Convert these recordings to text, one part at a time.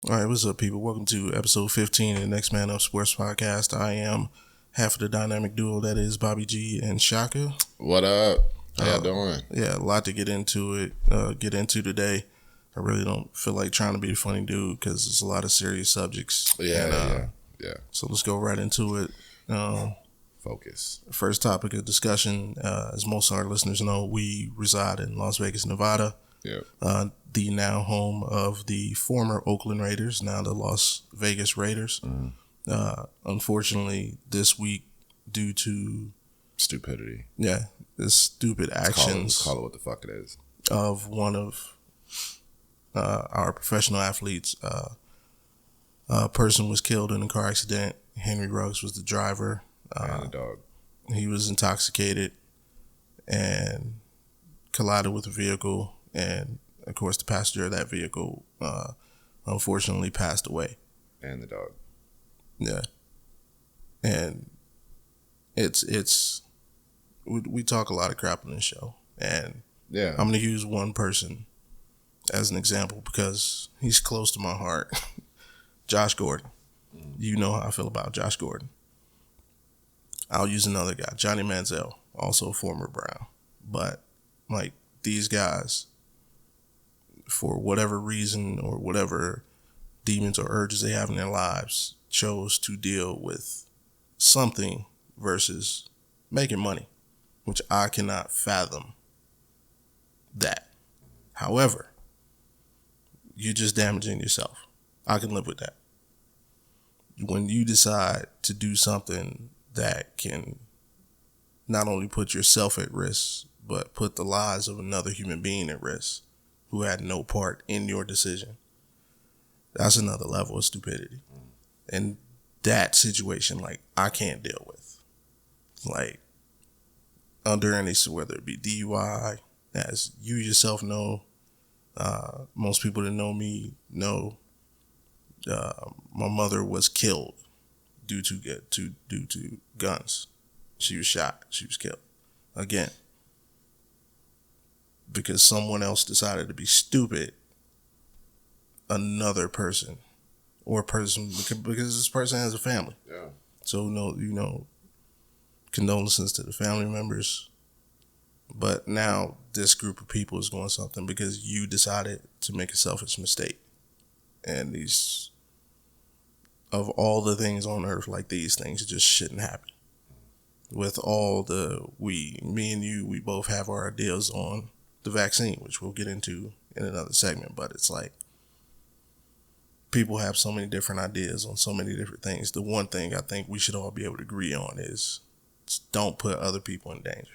All right, what's up, people? Welcome to episode 15 of the Next Man Up Sports Podcast. I am half of the dynamic duo that is Bobby G and Shaka. What up? How y'all doing? Yeah, a lot to get into today. I really don't feel like trying to be a funny dude because there's a lot of serious subjects. Yeah. So let's go right into it. Focus. First topic of discussion, as most of our listeners know, we reside in Las Vegas, Nevada. Yep. The now home of the former Oakland Raiders, now the Las Vegas Raiders. Unfortunately, this week, due to Stupidity. the stupid actions Call it what the fuck it is. of one of our professional athletes, a person was killed in a car accident. Henry Ruggs was the driver. And the dog. He was intoxicated and collided with a vehicle, and of course the passenger of that vehicle unfortunately passed away. And the dog. Yeah. And we talk a lot of crap on this show, and Yeah. I'm going to use one person as an example because he's close to my heart. Josh Gordon. You know how I feel about Josh Gordon. I'll use another guy, Johnny Manziel, also a former Brown. But, like, these guys, for whatever reason or whatever demons or urges they have in their lives, chose to deal with something versus making money, which I cannot fathom that. However, you're just damaging yourself. I can live with that. When you decide to do something that can not only put yourself at risk, but put the lives of another human being at risk who had no part in your decision, that's another level of stupidity. And that situation, like, I can't deal with. Like, under any, whether it be DUI, as you yourself know, most people that know me know, my mother was killed due to guns. She was shot. She was killed. Again, because someone else decided to be stupid, another person, because this person has a family. Yeah. So, condolences to the family members. But now this group of people is doing something because you decided to make a selfish mistake. And these, of all the things on earth, like, these things just shouldn't happen. With all me and you, we both have our ideas on the vaccine, which we'll get into in another segment. But it's like, people have so many different ideas on so many different things. The one thing I think we should all be able to agree on is don't put other people in danger.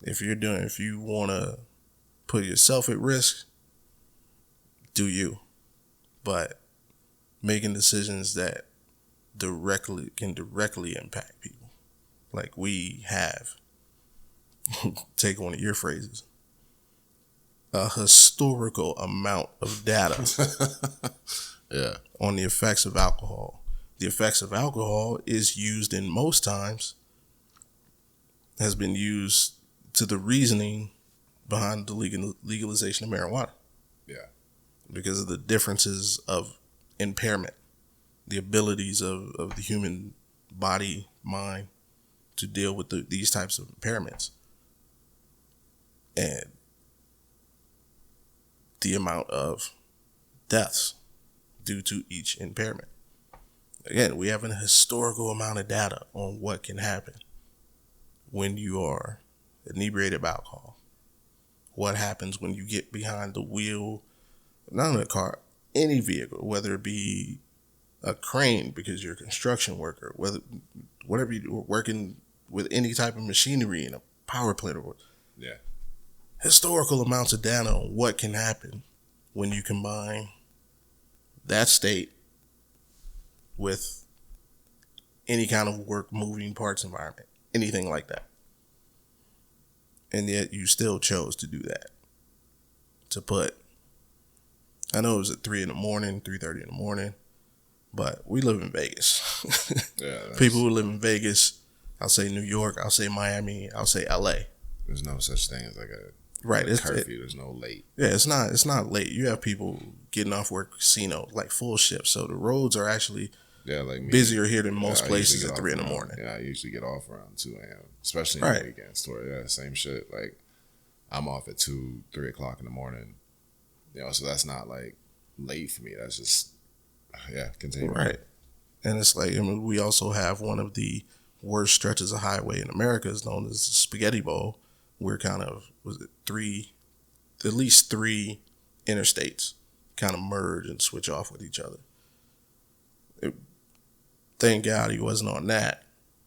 If you want to put yourself at risk, do you. But making decisions that can directly impact people, like we have, take one of your phrases, a historical amount of data on the effects of alcohol. The effects of alcohol is used in most times, has been used to the reasoning behind the legalization of marijuana. Yeah. Because of the differences of impairment, the abilities of the human body, mind, to deal with these types of impairments. And the amount of deaths due to each impairment. Again, we have a historical amount of data on what can happen when you are inebriated by alcohol. What happens when you get behind the wheel, not in a car, any vehicle, whether it be a crane because you're a construction worker, whatever you're working with, any type of machinery in a power plant, or historical amounts of data on what can happen when you combine that state with any kind of work, moving parts environment, anything like that. And yet you still chose to do that. To put, I know it was at 3:30 in the morning, but we live in Vegas. People who live in Vegas, I'll say New York, I'll say Miami, I'll say LA. There's no such thing as like a curfew. There's no late. Yeah, it's not late. You have people getting off work, casino, like full shift. So the roads are actually like me. busier here than most I places usually at get 3 in off the around- morning. Yeah, I usually get off around 2 a.m., especially in Right. the weekends. Same shit. Like, I'm off at 2, 3 o'clock in the morning. So that's not like late for me. That's just, continue. Right. And it's like, I mean, we also have one of the worst stretches of highway in America is known as the Spaghetti Bowl. We're kind of, at least three interstates kind of merge and switch off with each other. Thank God he wasn't on that,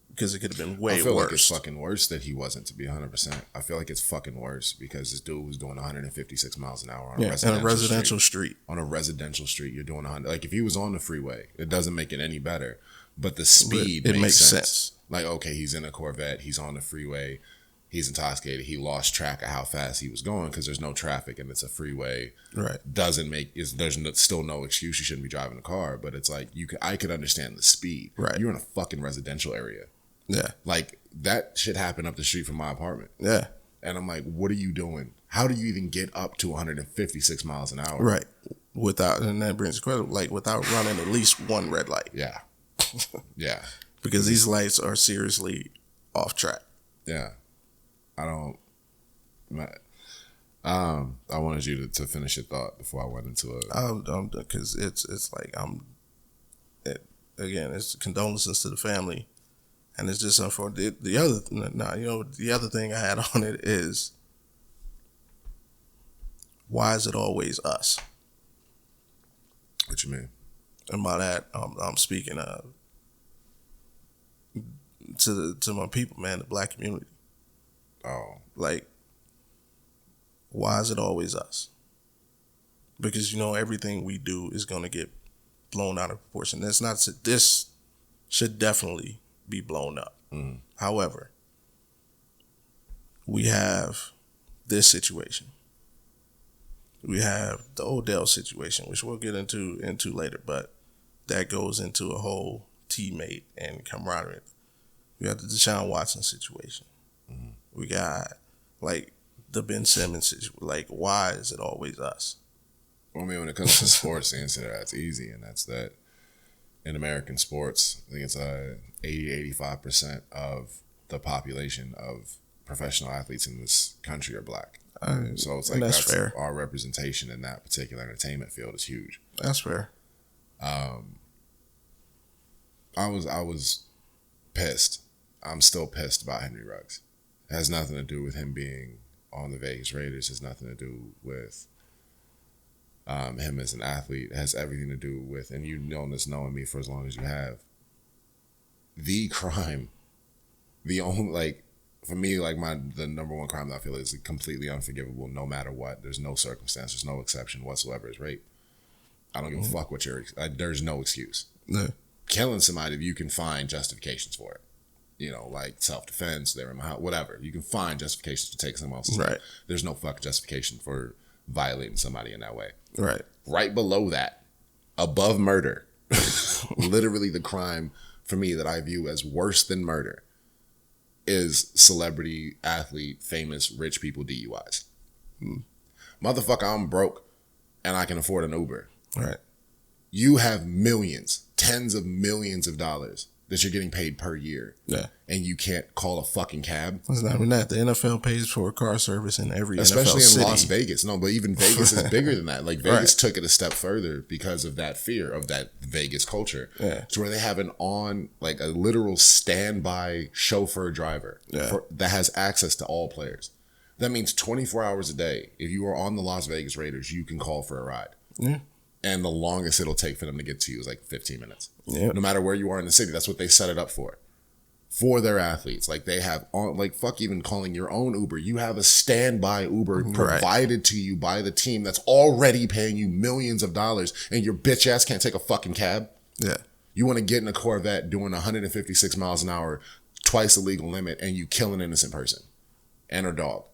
because it could have been way worse. I feel like it's fucking worse that he wasn't, to be 100%. I feel like it's fucking worse because this dude was doing 156 miles an hour on a residential street. On a residential street, you're doing 100. Like, if he was on the freeway, it doesn't make it any better. But the speed makes sense. Like, okay, he's in a Corvette, he's on the freeway, he's intoxicated, he lost track of how fast he was going because there's no traffic and it's a freeway. Right. There's still no excuse you shouldn't be driving a car, but it's like I could understand the speed. Right. You're in a fucking residential area. Yeah. Like, that shit happened up the street from my apartment. Yeah. And I'm like, what are you doing? How do you even get up to 156 miles an hour? Right. And that brings a question, like, without running at least one red light. Yeah. Yeah. Because these lights are seriously off track. Yeah. I wanted you to finish your thought before I went into it. I'm done, because it's like again, it's condolences to the family, and it's just unfortunate. The other thing I had on it is, why is it always us? What you mean? And by that, I'm speaking to my people, man, the black community. Oh, like, why is it always us? Because everything we do is going to get blown out of proportion. This should definitely be blown up. Mm. However, we have this situation. We have the Odell situation, which we'll get into later, but that goes into a whole teammate and camaraderie. We have the Deshaun Watson situation. Mm-hmm. We got, like, the Ben Simmons situation. Like, why is it always us? Well, I mean, when it comes to sports, the answer to that's easy, and that's that in American sports, I think it's 80-85% of the population of professional athletes in this country are black. So it's like that's fair. Our representation in that particular entertainment field is huge. That's fair. I was pissed. I'm still pissed about Henry Ruggs. It has nothing to do with him being on the Vegas Raiders. It has nothing to do with him as an athlete. It has everything to do with, and you've known this knowing me for as long as you have, the crime, the only, like, for me, like, the number one crime that I feel is completely unforgivable no matter what. There's no circumstance. There's no exception whatsoever is rape. I don't give a fuck what there's no excuse. No. Killing somebody, you can find justifications for it. Like self-defense, they're in my house, whatever. You can find justifications to take someone else's life. There's no fucking justification for violating somebody in that way. Right. Right below that, above murder, literally the crime for me that I view as worse than murder is celebrity, athlete, famous, rich people DUIs. Motherfucker, I'm broke and I can afford an Uber. Right. You have millions, tens of millions of dollars that you're getting paid per year. Yeah. And you can't call a fucking cab. It's not even that. The NFL pays for a car service in every especially NFL city. In Las Vegas. No, but even Vegas is bigger than that. Like, Vegas took it a step further because of that fear of that Vegas culture. Yeah. To where they have a literal standby chauffeur driver that has access to all players. That means 24 hours a day, if you are on the Las Vegas Raiders, you can call for a ride. Yeah. And the longest it'll take for them to get to you is like 15 minutes. Yep. No matter where you are in the city, that's what they set it up for their athletes. Like, they have, fuck even calling your own Uber. You have a standby Uber provided to you by the team that's already paying you millions of dollars, and your bitch ass can't take a fucking cab. Yeah. You want to get in a Corvette doing 156 miles an hour, twice the legal limit, and you kill an innocent person and her dog.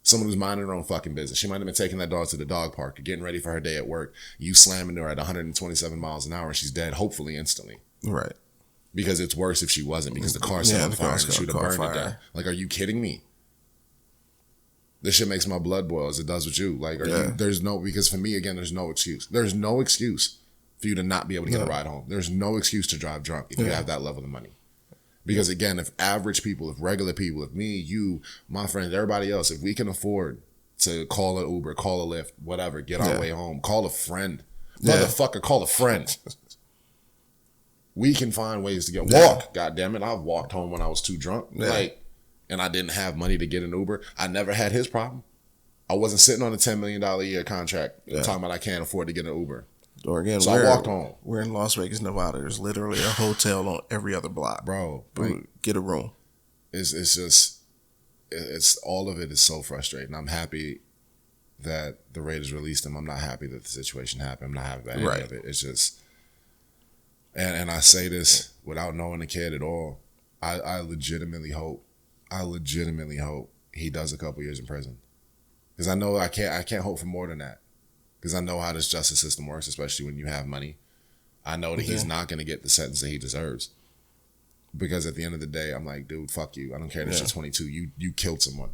Someone who's minding her own fucking business. She might have been taking that dog to the dog park or getting ready for her day at work. You slamming her at 127 miles an hour and she's dead, hopefully instantly. Right. Because it's worse if she wasn't, because the car set on fire and she would have burned to death. Like, are you kidding me? This shit makes my blood boil as it does with you. Like, because for me, again, there's no excuse. There's no excuse for you to not be able to get a ride home. There's no excuse to drive drunk if you have that level of money. Because again, if average people, if regular people, if me, you, my friends, everybody else, if we can afford to call an Uber, call a Lyft, whatever, get our way home, call a friend. Motherfucker, call a friend. We can find ways to get walk. God damn it, I've walked home when I was too drunk. And I didn't have money to get an Uber. I never had his problem. I wasn't sitting on a $10 million a year contract talking about I can't afford to get an Uber. Or again, so I walked home. We're in Las Vegas, Nevada. There's literally a hotel on every other block. Bro, get a room. It's just all of it is so frustrating. I'm happy that the Raiders released him. I'm not happy that the situation happened. I'm not happy about any of it. It's just, and I say this without knowing the kid at all. I legitimately hope he does a couple years in prison, because I know I can't hope for more than that, because I know how this justice system works, especially when you have money. I know that he's not going to get the sentence that he deserves, because at the end of the day, I'm like, dude, fuck you. I don't care that you're 22. You killed someone.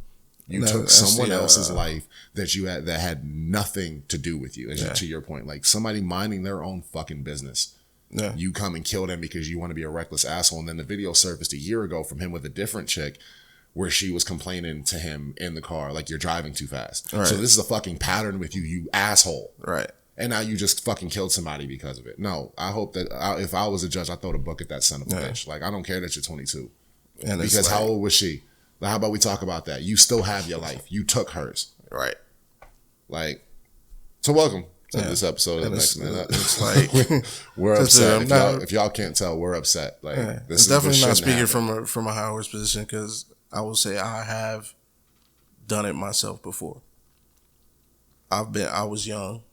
You took someone else's life that had nothing to do with you. To your point, like somebody minding their own fucking business. Yeah. You come and kill them because you want to be a reckless asshole. And then the video surfaced a year ago from him with a different chick where she was complaining to him in the car, like, you're driving too fast. Right. So this is a fucking pattern with you, you asshole. Right. And now you just fucking killed somebody because of it. No, I hope that if I was a judge, I'd throw the book at that son of a bitch. Like, I don't care that you're 22. And because how old was she? Like, how about we talk about that? You still have your life. You took hers. Right. Like, so welcome to this episode of Next Man Up. It's like, we're upset. If y'all can't tell, we're upset. Like, this is definitely not speaking from a high horse position, because I will say I have done it myself before. I was young,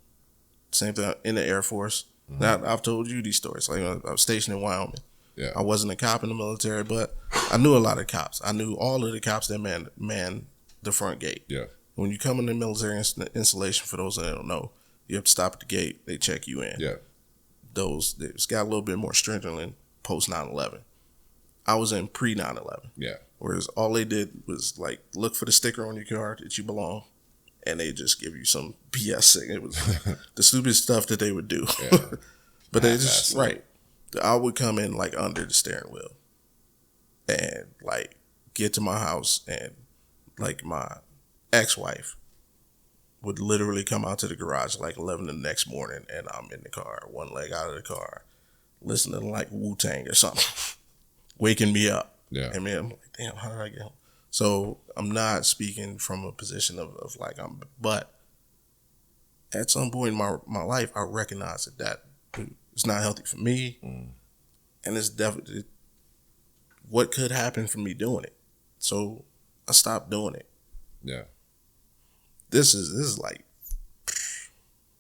same thing in the Air Force. Mm-hmm. Now, I've told you these stories. Like, I was stationed in Wyoming. Yeah. I wasn't a cop in the military, but I knew a lot of cops. I knew all of the cops that man the front gate. Yeah. When you come in the military installation, for those that don't know, you have to stop at the gate. They check you in. Yeah. It's got a little bit more stringent than post 9/11. I was in pre 9/11. Yeah. Whereas all they did was like look for the sticker on your car that you belong, and they just give you some BS thing. It was the stupidest stuff that they would do. Yeah. But they just I would come in like under the steering wheel, and like get to my house, and like my ex-wife would literally come out to the garage like 11 the next morning, and I'm in the car, one leg out of the car, listening to like Wu-Tang or something, waking me up. Yeah. And man, I'm like, damn, how did I get home? So I'm not speaking from a position of like but at some point in my life, I recognize that it's not healthy for me, and it's definitely what could happen from me doing it. So I stopped doing it. Yeah. This is like,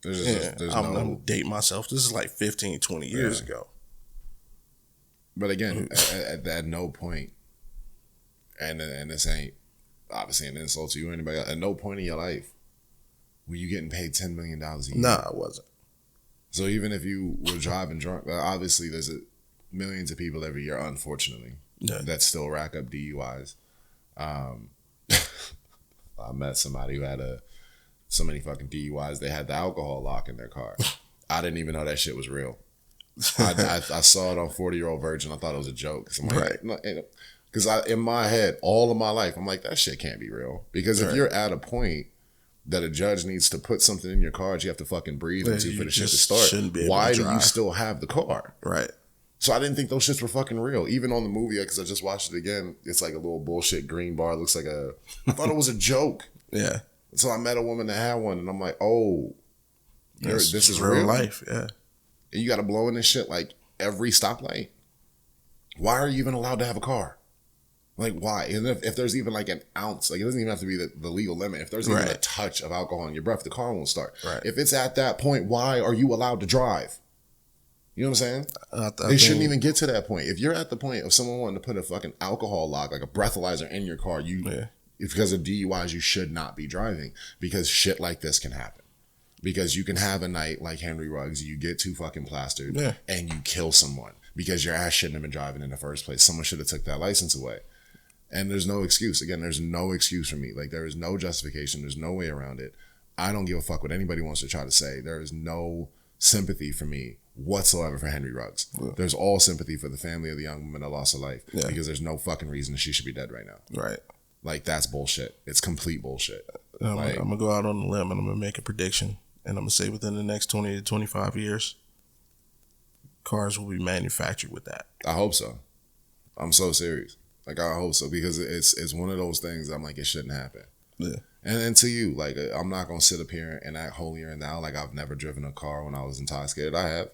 I'm dating myself. This is like 15, 20 years ago. But again, at no point, and this ain't obviously an insult to you or anybody else, at no point in your life were you getting paid $10 million a year. Nah, I wasn't. So even if you were driving drunk, obviously there's millions of people every year, unfortunately, that still rack up DUIs. I met somebody who had so many fucking DUIs, they had the alcohol lock in their car. I didn't even know that shit was real. I saw it on 40-Year-Old Virgin. I thought it was a joke. Because in my head, all of my life, I'm like, that shit can't be real. Because if you're at a point that a judge needs to put something in your car that you have to fucking breathe into for the shit to start, why do you still have the car? Right. So I didn't think those shits were fucking real. Even on the movie, because I just watched it again, it's like a little bullshit green bar. It looks like I thought it was a joke. Yeah. So I met a woman that had one, and I'm like, oh, this is real life. Yeah. And you got to blow in this shit like every stoplight. Why are you even allowed to have a car? Like, why? And if there's even like an ounce, like it doesn't even have to be the legal limit. If there's even a touch of alcohol in your breath, the car won't start. Right. If it's at that point, why are you allowed to drive? You know what I'm saying? They shouldn't even get to that point. If you're at the point of someone wanting to put a fucking alcohol lock, like a breathalyzer in your car, because of DUIs, you should not be driving, because shit like this can happen. Because you can have a night like Henry Ruggs, you get too fucking plastered and you kill someone because your ass shouldn't have been driving in the first place. Someone should have took that license away. And there's no excuse. Again, there's no excuse for me. Like, there is no justification. There's no way around it. I don't give a fuck what anybody wants to try to say. There is no sympathy for me whatsoever for Henry Ruggs. Yeah. There's all sympathy for the family of the young woman that lost her life because there's no fucking reason that she should be dead right now. Right. Like, that's bullshit. It's complete bullshit. I'm going to go out on a limb and I'm going to make a prediction. And I'm going to say within the next 20 to 25 years, cars will be manufactured with that. I hope so. I'm so serious. Like, I hope so, because it's one of those things I'm like, it shouldn't happen. Yeah. And to you, like, I'm not going to sit up here and act holier than thou. Like, I've never driven a car when I was intoxicated. I have.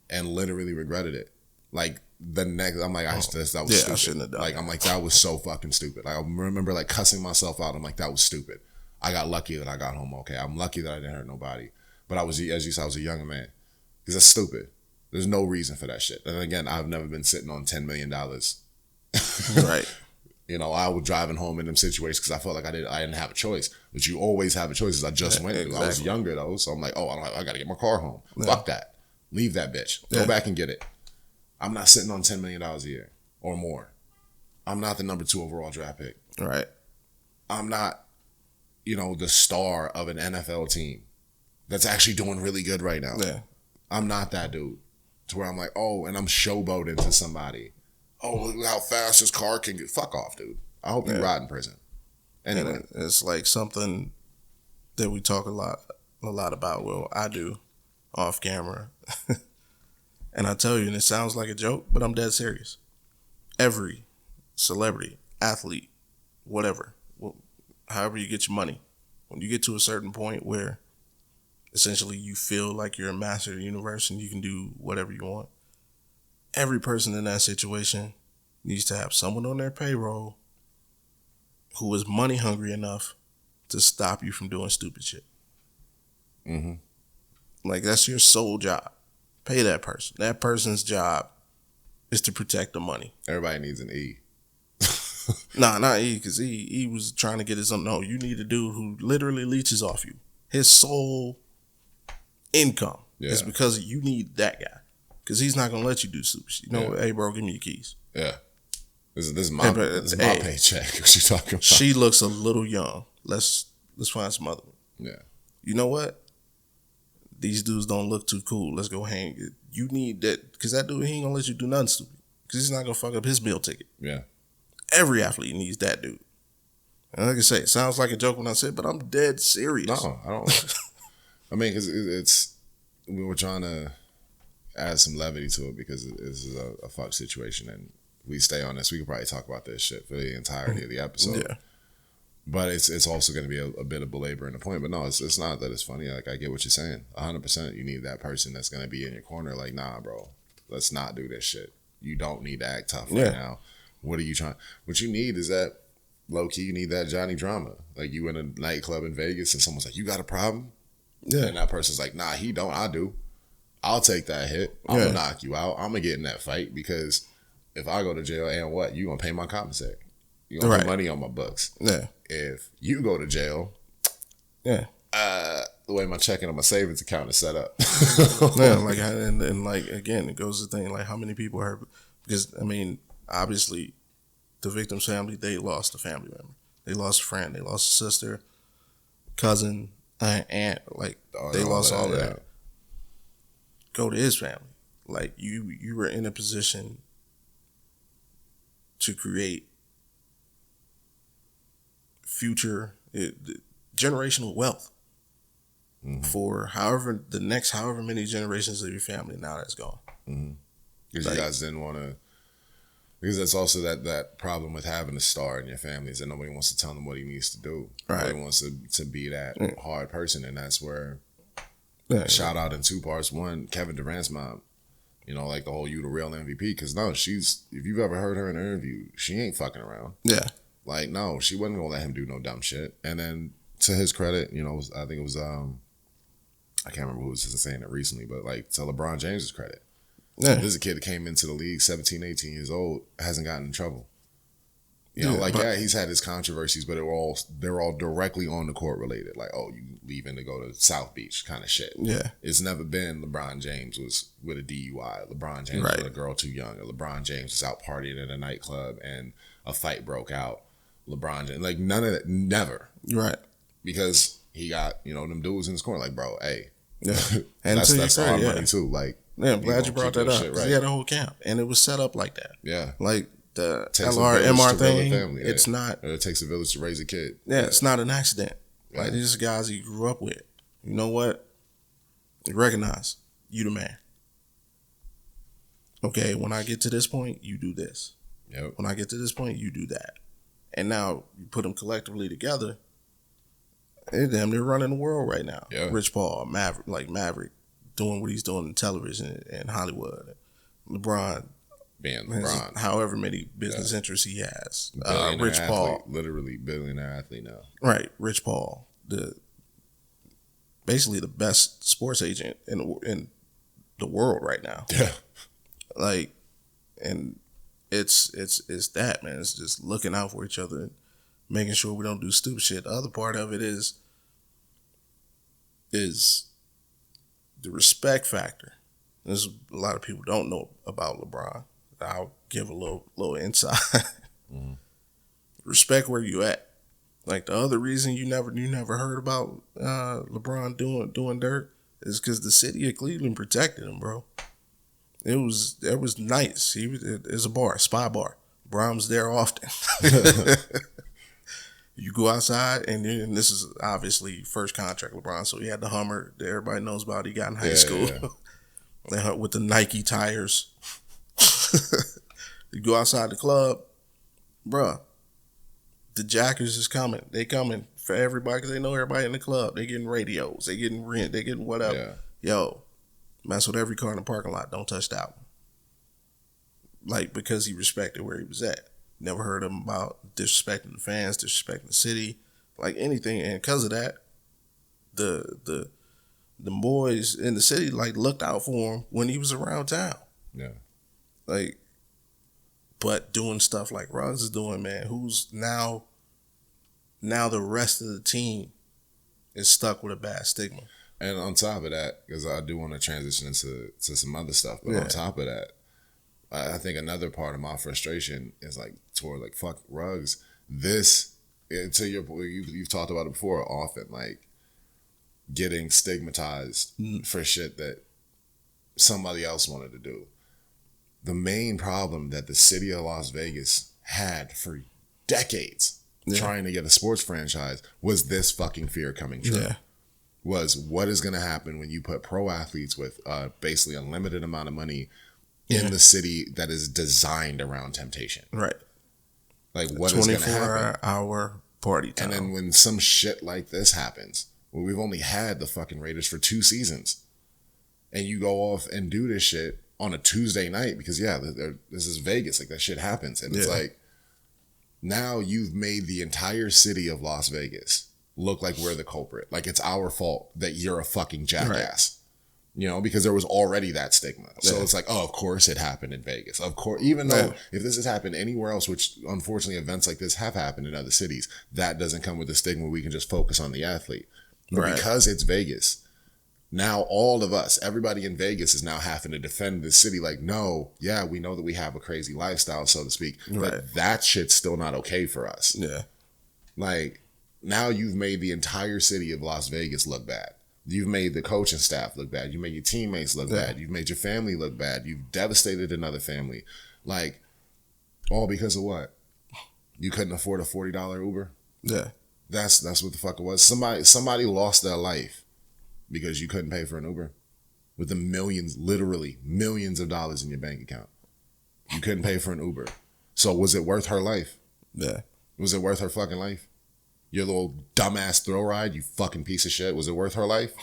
And literally regretted it. Like, the next, I'm like, that was stupid. I shouldn't have done like, that. I'm like, that was so fucking stupid. Like, I remember, like, cussing myself out. I'm like, that was stupid. I got lucky that I got home okay. I'm lucky that I didn't hurt nobody. But I was, as you said, I was a younger man. Because that's stupid. There's no reason for that shit. And again, I've never been sitting on $10 million. Right. You know, I was driving home in them situations because I felt like I didn't have a choice. But you always have a choice. As I just went through. Exactly. I was younger though, so I'm like, oh, I got to get my car home. Yeah. Fuck that. Leave that bitch. Go back and get it. I'm not sitting on $10 million a year or more. I'm not the number 2 overall draft pick. Right. I'm not, the star of an NFL team that's actually doing really good right now. Yeah. I'm not that dude. To where I'm like, oh, and I'm showboating to somebody. Oh, look how fast this car can get. Fuck off, dude. I hope you rot in prison. Anyway. And it's like something that we talk a lot about. Well, I do off camera. And I tell you, and it sounds like a joke, but I'm dead serious. Every celebrity, athlete, whatever, however you get your money, when you get to a certain point where essentially you feel like you're a master of the universe and you can do whatever you want, every person in that situation needs to have someone on their payroll who is money hungry enough to stop you from doing stupid shit. Mm-hmm. Like, that's your sole job. Pay that person. That person's job is to protect the money. Everybody needs an E. Nah, not E, because E was trying to get his own. No, you need a dude who literally leeches off you. His sole income is because you need that guy. Because he's not going to let you do stupid shit. Hey, bro, give me your keys. Yeah. This is my paycheck. What you talking about? She looks a little young. Let's find some other one. Yeah. You know what? These dudes don't look too cool. Let's go hang. You need that, because that dude, he ain't going to let you do nothing stupid. Because he's not going to fuck up his meal ticket. Yeah. Every athlete needs that dude. And like I say, it sounds like a joke when I say it, but I'm dead serious. No, I don't. I mean, because we were trying to add some levity to it because this is a fuck situation, and we stay on this. We could probably talk about this shit for the entirety of the episode. Yeah. But it's also going to be a bit of belaboring the point. But no, it's not that it's funny. Like, I get what you're saying. 100%. You need that person that's going to be in your corner. Like, nah, bro, let's not do this shit. You don't need to act tough right now. What are you trying? What you need is that, low key, you need that Johnny drama. Like, you in a nightclub in Vegas and someone's like, you got a problem? Yeah. And that person's like, nah, he don't. I do. I'll take that hit. I'm going to knock you out. I'm going to get in that fight because if I go to jail, and what? You going to pay my commissary. You going to put money on my books. Yeah. If you go to jail, the way my checking on my savings account is set up. Like, and like, again, it goes to the thing, like, how many people hurt? Because, I mean, obviously, the victim's family, they lost a family member. They lost a friend. They lost a sister, cousin, aunt. Like, they lost all of that. Go to his family. Like, you were in a position to create future generational wealth for however many generations of your family now that's gone. Because you guys didn't want to. Because that's also that problem with having a star in your family is that nobody wants to tell him what he needs to do. Right. Nobody wants to be that hard person, and that's where. Shout out in 2 parts. One, Kevin Durant's mom. Like the whole "you the real MVP." Because no, if you've ever heard her in an interview, she ain't fucking around. Yeah. Like, no, she wasn't gonna let him do no dumb shit. And then to his credit, I think it was I can't remember who was just saying it recently, but like to LeBron James's credit. Yeah. This is a kid that came into the league 17, 18 years old, hasn't gotten in trouble. You know, he's had his controversies, but they're all directly on the court related. Like, oh, you leaving to go to South Beach kind of shit. Yeah. It's never been LeBron James was with a DUI. LeBron James was with a girl too young. Or LeBron James was out partying in a nightclub and a fight broke out. LeBron James, like none of that, never. Right. Because he got, them dudes in his corner, like, bro, hey. Yeah. And that's our money too. Like, yeah, I'm glad you brought that up. Right. He had a whole camp and it was set up like that. Yeah. Like, the LR-MR thing, it's not... It takes a village to raise a kid. Yeah, it's not an accident. Like, these guys he grew up with. You know what? Recognize, you the man. Okay, when I get to this point, you do this. Yep. When I get to this point, you do that. And now, you put them collectively together, they're running the world right now. Yeah. Rich Paul, Maverick, doing what he's doing in television and Hollywood. LeBron... Being LeBron. However many business interests he has. Rich athlete, Paul. Literally billionaire athlete now. Right. Rich Paul. Basically the best sports agent in the world right now. Yeah. Like, and it's that, man. It's just looking out for each other and making sure we don't do stupid shit. The other part of it is the respect factor. There's a lot of people don't know about LeBron. I'll give a little insight. Mm-hmm. Respect where you at. Like the other reason you never heard about LeBron doing dirt is because the city of Cleveland protected him, bro. It was nice. It was a spy bar. LeBron was there often. You go outside, and this is obviously first contract LeBron, so he had the Hummer that everybody knows about. He got in high school with the Nike tires. You go outside the club, bruh, the jackers is coming. They coming for everybody because they know everybody in the club. They getting radios. They getting rent. They getting whatever. Yeah. Yo, mess with every car in the parking lot. Don't touch that one. Like, because he respected where he was at. Never heard him about disrespecting the fans, disrespecting the city, like anything. And because of that, the boys in the city like looked out for him when he was around town. Yeah. Like, but doing stuff like Rodgers is doing, man, who's now the rest of the team is stuck with a bad stigma. And on top of that, because I do want to transition into some other stuff, but on top of that, I think another part of my frustration is like toward like fuck Ruggs. This, to your point, you've talked about it before often, like getting stigmatized for shit that somebody else wanted to do. The main problem that the city of Las Vegas had for decades trying to get a sports franchise was this fucking fear coming true. Yeah. Was what is going to happen when you put pro athletes with basically a limited amount of money in the city that is designed around temptation. Right. Like what is going to happen? 24-hour party time. And then when some shit like this happens, well, we've only had the fucking Raiders for 2 seasons, and you go off and do this shit on a Tuesday night because this is Vegas, like that shit happens, and it's like now you've made the entire city of Las Vegas look like we're the culprit, like it's our fault that you're a fucking jackass, because there was already that stigma. So it's like, oh, of course it happened in Vegas, of course, even though if this has happened anywhere else, which unfortunately events like this have happened in other cities, that doesn't come with the stigma. We can just focus on the athlete, but because it's Vegas. Now all of us, everybody in Vegas is now having to defend the city like, no, we know that we have a crazy lifestyle, so to speak, but that shit's still not okay for us. Yeah. Like, now you've made the entire city of Las Vegas look bad. You've made the coaching staff look bad. You made your teammates look bad. You've made your family look bad. You've devastated another family. Like, all because of what? You couldn't afford a $40 Uber? Yeah. That's what the fuck it was. Somebody lost their life because you couldn't pay for an Uber with the literally millions of dollars in your bank account. You couldn't pay for an Uber. So was it worth her life? Yeah. Was it worth her fucking life? Your little dumbass thrill ride, you fucking piece of shit. Was it worth her life?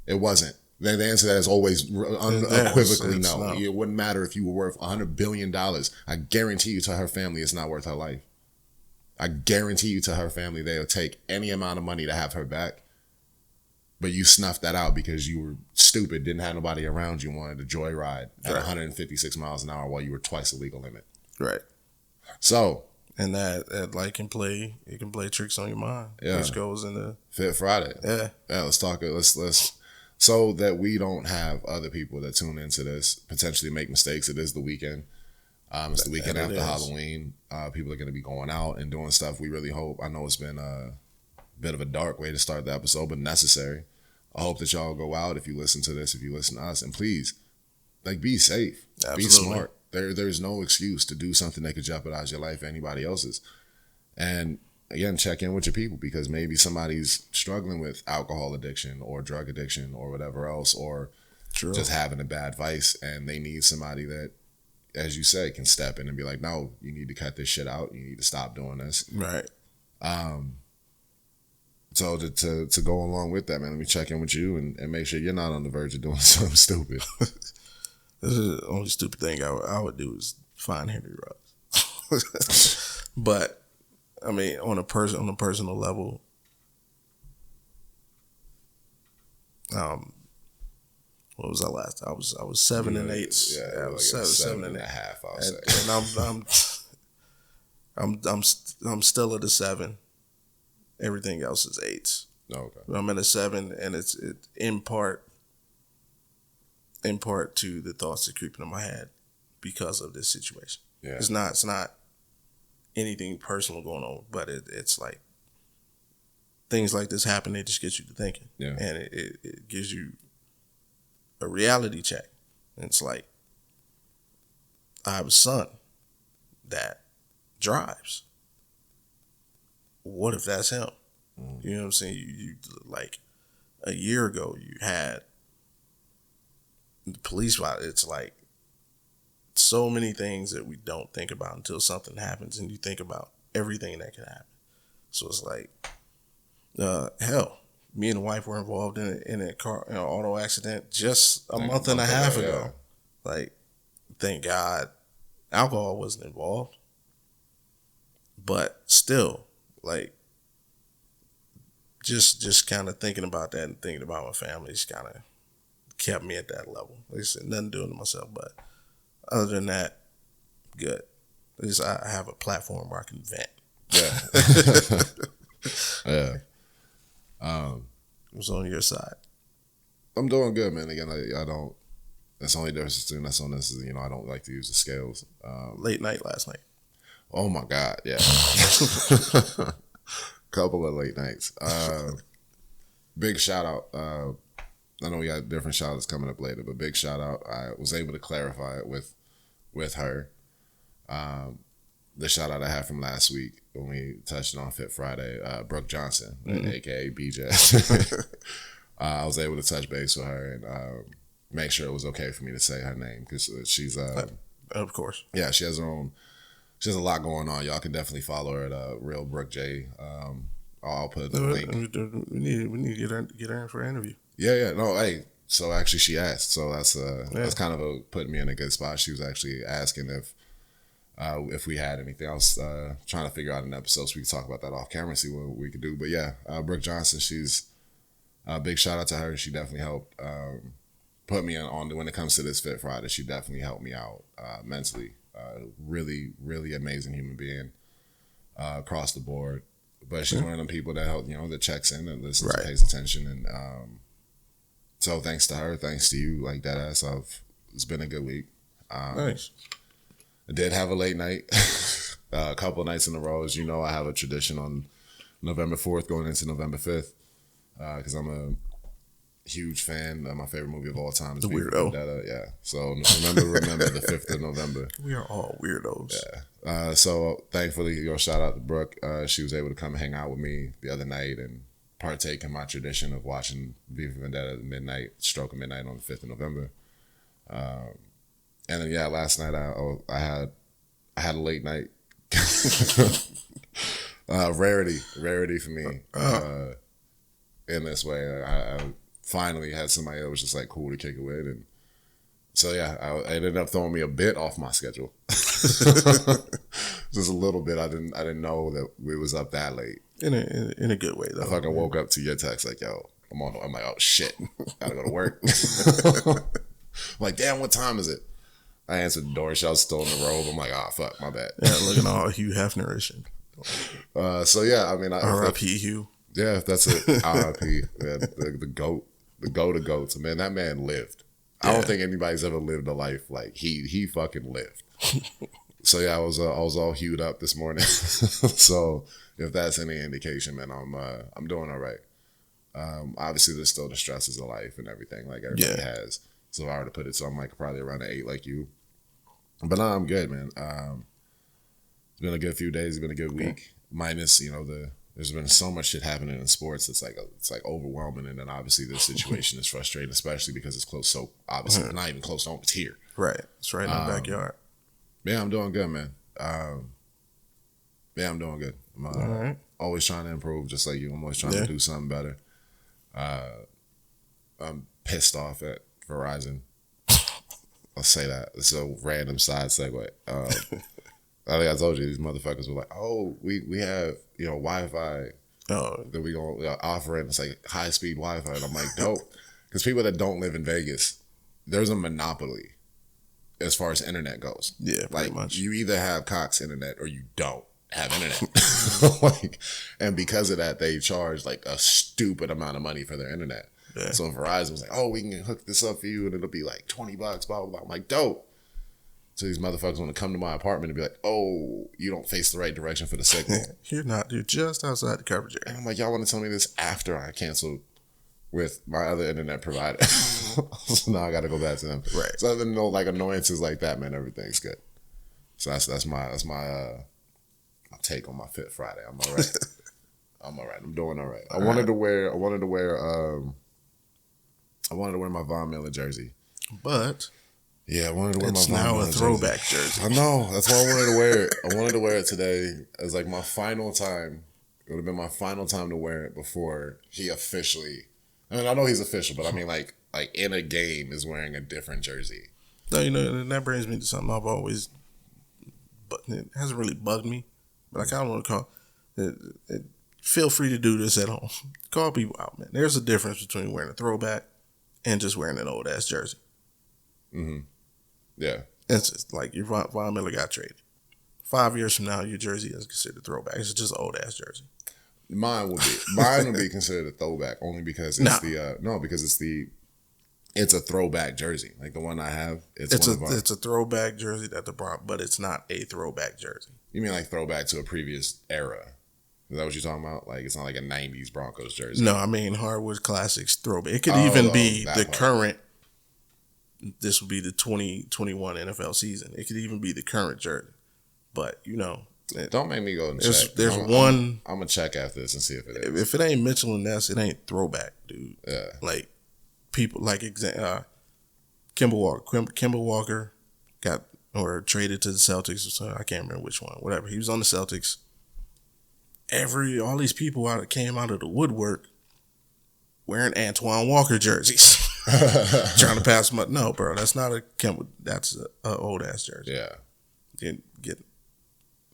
It wasn't. The answer to that is always unequivocally no. It wouldn't matter if you were worth $100 billion. I guarantee you to her family it's not worth her life. I guarantee you to her family they'll take any amount of money to have her back. But you snuffed that out because you were stupid, didn't have nobody around you, wanted to joyride at 156 miles an hour while you were twice the legal limit. Right. So, And that like can play tricks on your mind. Yeah. Which goes into Fit Friday. Yeah. Yeah, let's talk it. Let's so that we don't have other people that tune into this potentially make mistakes. It is the weekend. It's the weekend after Halloween. People are going to be going out and doing stuff. We really hope. I know it's been a bit of a dark way to start the episode, but necessary. I hope that y'all go out if you listen to this, if you listen to us, and please, like, be safe. Absolutely. Be smart. There's no excuse to do something that could jeopardize your life or anybody else's. And again, check in with your people, because maybe somebody's struggling with alcohol addiction or drug addiction or whatever else, or just having a bad vice, and they need somebody that, as you say, can step in and be like, no, you need to cut this shit out. You need to stop doing this. Right. So to go along with that, man, let me check in with you and make sure you're not on the verge of doing something stupid. This is the only stupid thing I would do is find Henry Ruggs. But I mean, on a personal level, what was I last? I was 7 and 8. Yeah, I was like seven and a half. I'll say. And I'm still at a 7. Everything else is 8s. Okay. I'm at a 7, and it's in part to the thoughts that creep into my head because of this situation. Yeah. It's not anything personal going on, but it's like things like this happen. They just get you to thinking, yeah. And it gives you a reality check. And it's like, I have a son that drives. What if that's him? You know what I'm saying? You like a year ago, you had the police. It's like so many things that we don't think about until something happens, and you think about everything that could happen. So it's like, hell, me and the wife were involved in a car, an auto accident just a month and a half ago. Yeah. Like, thank God, alcohol wasn't involved, but still, like, just kind of thinking about that and thinking about my family just kind of kept me at that level. Like I said, nothing doing to myself, but other than that, good. At least I have a platform where I can vent. Yeah. Yeah. What's on your side? I'm doing good, man. Again, I don't. That's the only difference between us on this is, I don't like to use the scales. Late night last night. Oh my God, yeah. Couple of late nights. Big shout out. I know we got different shout outs coming up later, but big shout out. I was able to clarify it with her. The shout out I had from last week when we touched on Fit Friday, Brooke Johnson, aka BJ. I was able to touch base with her and make sure it was okay for me to say her name, because she's of course, yeah, she has her own. She has a lot going on. Y'all can definitely follow her at Real Brooke J. I'll put the link. We need to get her in for an interview. Yeah. No, hey. So actually, she asked. So that's kind of putting me in a good spot. She was actually asking if we had anything else. Trying to figure out an episode so we can talk about that off camera and see what we could do. But yeah, Brooke Johnson. She's a big shout out to her. She definitely helped put me on when it comes to this Fit Friday. She definitely helped me out mentally. Really, really amazing human being across the board. But she's one of them people that help, that checks in and listens and pays attention. And so thanks to her, thanks to you, like that ass. It's been a good week. Nice. I did have a late night, a couple of nights in a row. As you know, I have a tradition on November 4th going into November 5th because I'm a huge fan. My favorite movie of all time is The Weirdo. Vendetta. Yeah. So remember the 5th of November. We are all weirdos. Yeah. So thankfully, your shout out to Brooke. She was able to come hang out with me the other night and partake in my tradition of watching V for Vendetta at midnight, stroke of midnight on the 5th of November. And then last night I had a late night. Rarity for me. In this way, I finally had somebody that was just like cool to kick it with, and so I ended up throwing me a bit off my schedule, just a little bit. I didn't know that we was up that late. In a good way though. I fucking woke up to your text like, yo, I'm like, oh shit, gotta go to work. I'm like, damn, what time is it? I answered the door. She was still in the robe. I'm like, fuck, my bad. Yeah, looking all Hugh Hefnerish. So yeah, I mean, R.I.P. Hugh. Yeah, if that's it. R.I.P. The goat, the goat of goats. Man, that man lived. I don't think anybody's ever lived a life like he fucking lived. So yeah, I was all hued up this morning. So if that's any indication, man, I'm doing all right. Obviously, there's still the stresses of life and everything like everybody has. So if I were to put it, so I'm like probably around an 8 like you. But no, I'm good, man. It's been a good few days. It's been a good week. Minus, there's been so much shit happening in sports. It's like overwhelming, and then obviously this situation is frustrating, especially because it's close. So obviously, not even close to home. It's here. Right. It's right in the backyard. Yeah, I'm doing good, man. Yeah, I'm doing good. I'm All right. always trying to improve, just like you. I'm always trying to do something better. I'm pissed off at Verizon. I'll say that. It's a random side segue. I think I told you these motherfuckers were like, "Oh, we have Wi-Fi that we gonna offer it. It's like high speed Wi-Fi." And I'm like, "Dope," because people that don't live in Vegas, there's a monopoly as far as internet goes. Yeah, like much. You either have Cox internet or you don't have internet. And because of that, they charge like a stupid amount of money for their internet. Yeah. So Verizon was like, "Oh, we can hook this up for you, and it'll be like $20, blah blah blah." I'm like, "Dope." So these motherfuckers want to come to my apartment and be like, "Oh, you don't face the right direction for the signal." You're just outside the coverage area. And I'm like, "Y'all want to tell me this after I canceled with my other internet provider?" So now I got to go back to them. Right. So other than annoyances like that, man, everything's good. So that's my take on my Fit Friday. I'm all right. I'm all right. I'm doing all right. I wanted to wear my Von Miller jersey, but yeah, I wanted to wear it's my Von now Miller a throwback jersey. I know. That's why I wanted to wear it. I wanted to wear it today as like my final time. It would have been my final time to wear it before he officially. I mean, I know he's official, but I mean, like in a game is wearing a different jersey. No, and that brings me to something I've always, but it hasn't really bugged me. But I kind of want to call it. Feel free to do this at home. Call people out, man. There's a difference between wearing a throwback and just wearing an old ass jersey. Mm-hmm. Yeah. It's just like your Von Miller got traded. 5 years from now, your jersey is considered a throwback. It's just an old ass jersey. Mine would be considered a throwback only because it's a throwback jersey. Like the one I have, it's a throwback jersey that the Broncos, but it's not a throwback jersey. You mean like throwback to a previous era? Is that what you're talking about? Like it's not like a 90s Broncos jersey. No, I mean Hardwood Classics throwback. It could even be the current. This would be the 2021 NFL season. It could even be the current jersey. But don't make me go and check. There's one. I'm gonna check after this and see if it is. If it ain't Mitchell and Ness, it ain't throwback, dude. Yeah. Like people like Kemba Walker. Kemba Walker got or traded to the Celtics. So I can't remember which one. Whatever. He was on the Celtics. All these people came out of the woodwork wearing Antoine Walker jerseys. Trying to pass them up. No, bro, that's not a Kemba. That's a old ass jersey. Yeah.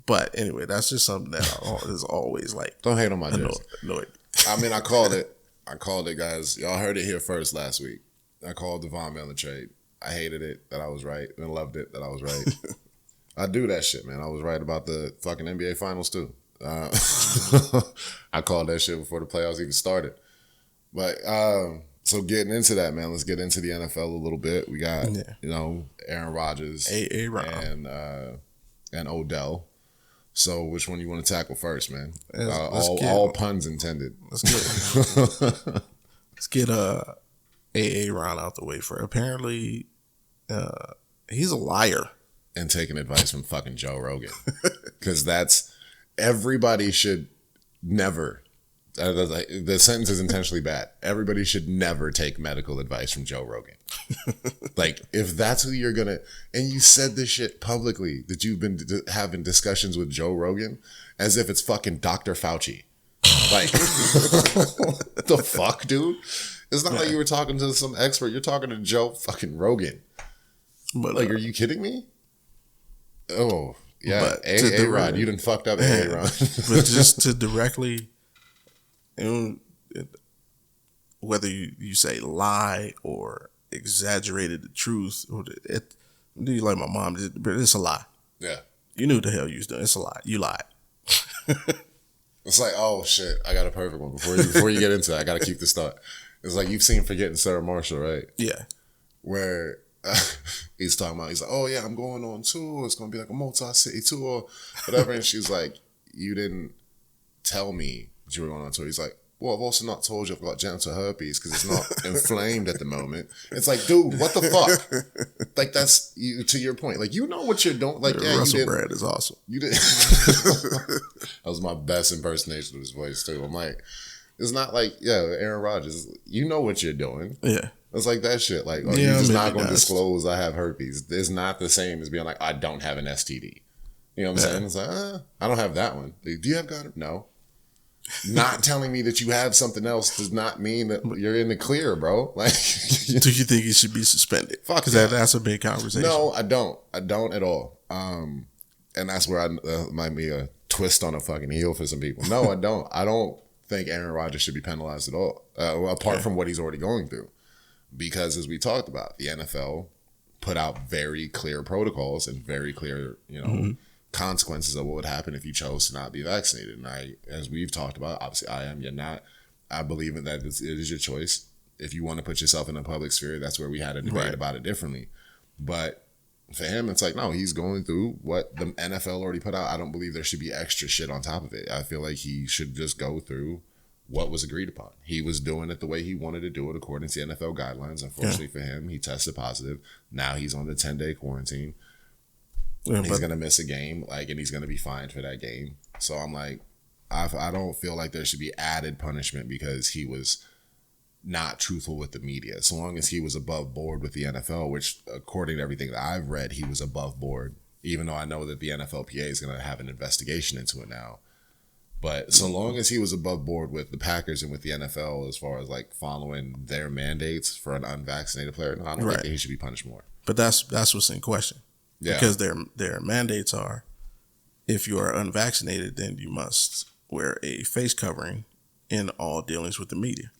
But anyway, that's just something that is always like. Don't hate on my jersey. Annoyed. I mean, I called it, guys. Y'all heard it here first last week. I called the Von Miller trade. I hated it that I was right and loved it that I was right. I do that shit, man. I was right about the fucking NBA Finals too. I called that shit before the playoffs even started. But so getting into that, man, let's get into the NFL a little bit. We got Aaron Rodgers and Odell. So which one you want to tackle first, man? All puns intended. Let's get A.A. Ron out the way for. Apparently, he's a liar. And taking advice from fucking Joe Rogan. Because everybody should never, the sentence is intentionally bad. Everybody should never take medical advice from Joe Rogan. Like, if that's who you're gonna, and you said this shit publicly, that you've been having discussions with Joe Rogan, as if it's fucking Dr. Fauci. Like, what the fuck, dude? It's not like you were talking to some expert. You're talking to Joe fucking Rogan. But like, are you kidding me? Oh, yeah. A-Rod. You done fucked up A-Rod. But just to directly, whether you say lie or exaggerated the truth, Do you like my mom? But it's a lie. Yeah. You knew the hell you was doing. It's a lie. You lied. It's like, oh shit, I got a perfect one. Before you get into it, I got to keep this thought. It's like you've seen Forgetting Sarah Marshall, right? Yeah. Where he's talking about, he's like, oh yeah, I'm going on tour. It's going to be like a multi-city tour, whatever. And she's like, you didn't tell me that you were going on tour. He's like, well, I've also not told you I've got genital herpes because it's not inflamed at the moment. It's like, dude, what the fuck? Like, that's you, to your point. Like, you know what you're doing. Like, yeah, Russell Brand is awesome. You did. That was my best impersonation of his voice too. I'm like, it's not like, yeah, Aaron Rodgers. You know what you're doing. Yeah. It's like that shit. Like, oh, yeah, you're just not going to disclose I have herpes. It's not the same as being like, I don't have an STD. You know what I'm saying? It's like, I don't have that one. Like, do you have gonorrhea? No. Not telling me that you have something else does not mean that you're in the clear, bro. Like, do you think he should be suspended? Fuck, because that's a big conversation. No, I don't. I don't at all. And that's where I might be a twist on a fucking heel for some people. No, I don't. I don't think Aaron Rodgers should be penalized at all, apart from what he's already going through. Because as we talked about, the NFL put out very clear protocols and very clear, consequences of what would happen if you chose to not be vaccinated. And as we've talked about, obviously I am, you're not. I believe in that it is your choice. If you want to put yourself in a public sphere, that's where we had a debate about it differently. But for him, it's like, no, he's going through what the NFL already put out. I don't believe there should be extra shit on top of it. I feel like he should just go through what was agreed upon. He was doing it the way he wanted to do it according to the NFL guidelines. Unfortunately for him, he tested positive. Now he's on the 10-day quarantine. Yeah, he's gonna miss a game, and he's gonna be fined for that game. So I'm like, I don't feel like there should be added punishment because he was not truthful with the media. So long as he was above board with the NFL, which according to everything that I've read, he was above board. Even though I know that the NFLPA is gonna have an investigation into it now, but so long as he was above board with the Packers and with the NFL as far as following their mandates for an unvaccinated player, no, I don't think that he should be punished more. But that's what's in question. Yeah. Because their mandates are, if you are unvaccinated, then you must wear a face covering in all dealings with the media.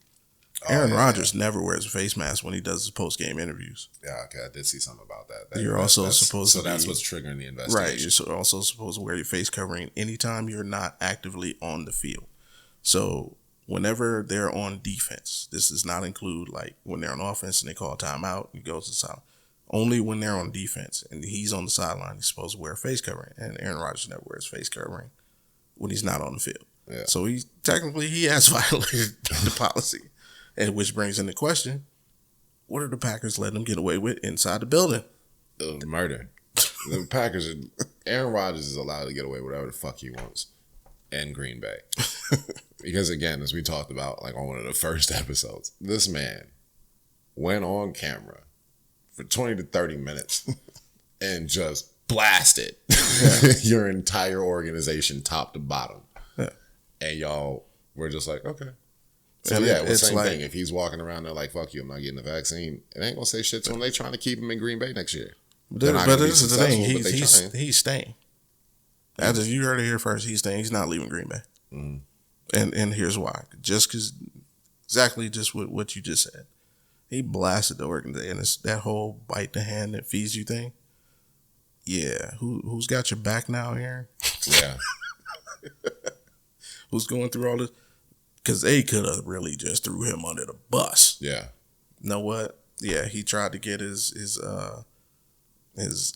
Aaron Rodgers never wears a face mask when he does his post-game interviews. Yeah, okay, I did see something about that. You're also supposed to So that's what's triggering the investigation. Right, you're also supposed to wear your face covering anytime you're not actively on the field. So whenever they're on defense, this does not include when they're on offense and they call a timeout, he goes to silent. Only when they're on defense and he's on the sideline, he's supposed to wear a face covering. And Aaron Rodgers never wears face covering when he's not on the field. Yeah. So he has violated the policy. And which brings into question, what are the Packers letting them get away with inside the building? Murder. The Packers Aaron Rodgers is allowed to get away with whatever the fuck he wants in Green Bay. Because again, as we talked about on one of the first episodes, this man went on camera for 20 to 30 minutes and just blasted your entire organization top to bottom. Yeah. And y'all were just like, okay. So same thing. If he's walking around there fuck you, I'm not getting the vaccine, it ain't gonna say shit to him. They trying to keep him in Green Bay next year. But this is the thing. He's staying. As you heard it here first, he's staying. He's not leaving Green Bay. Mm-hmm. And here's why. Just because exactly just what you just said. He blasted the organization, and it's that whole bite the hand that feeds you thing. Yeah, who's got your back now, Aaron? Yeah, who's going through all this? Because they could have really just threw him under the bus. Yeah, you know what? Yeah, he tried to get his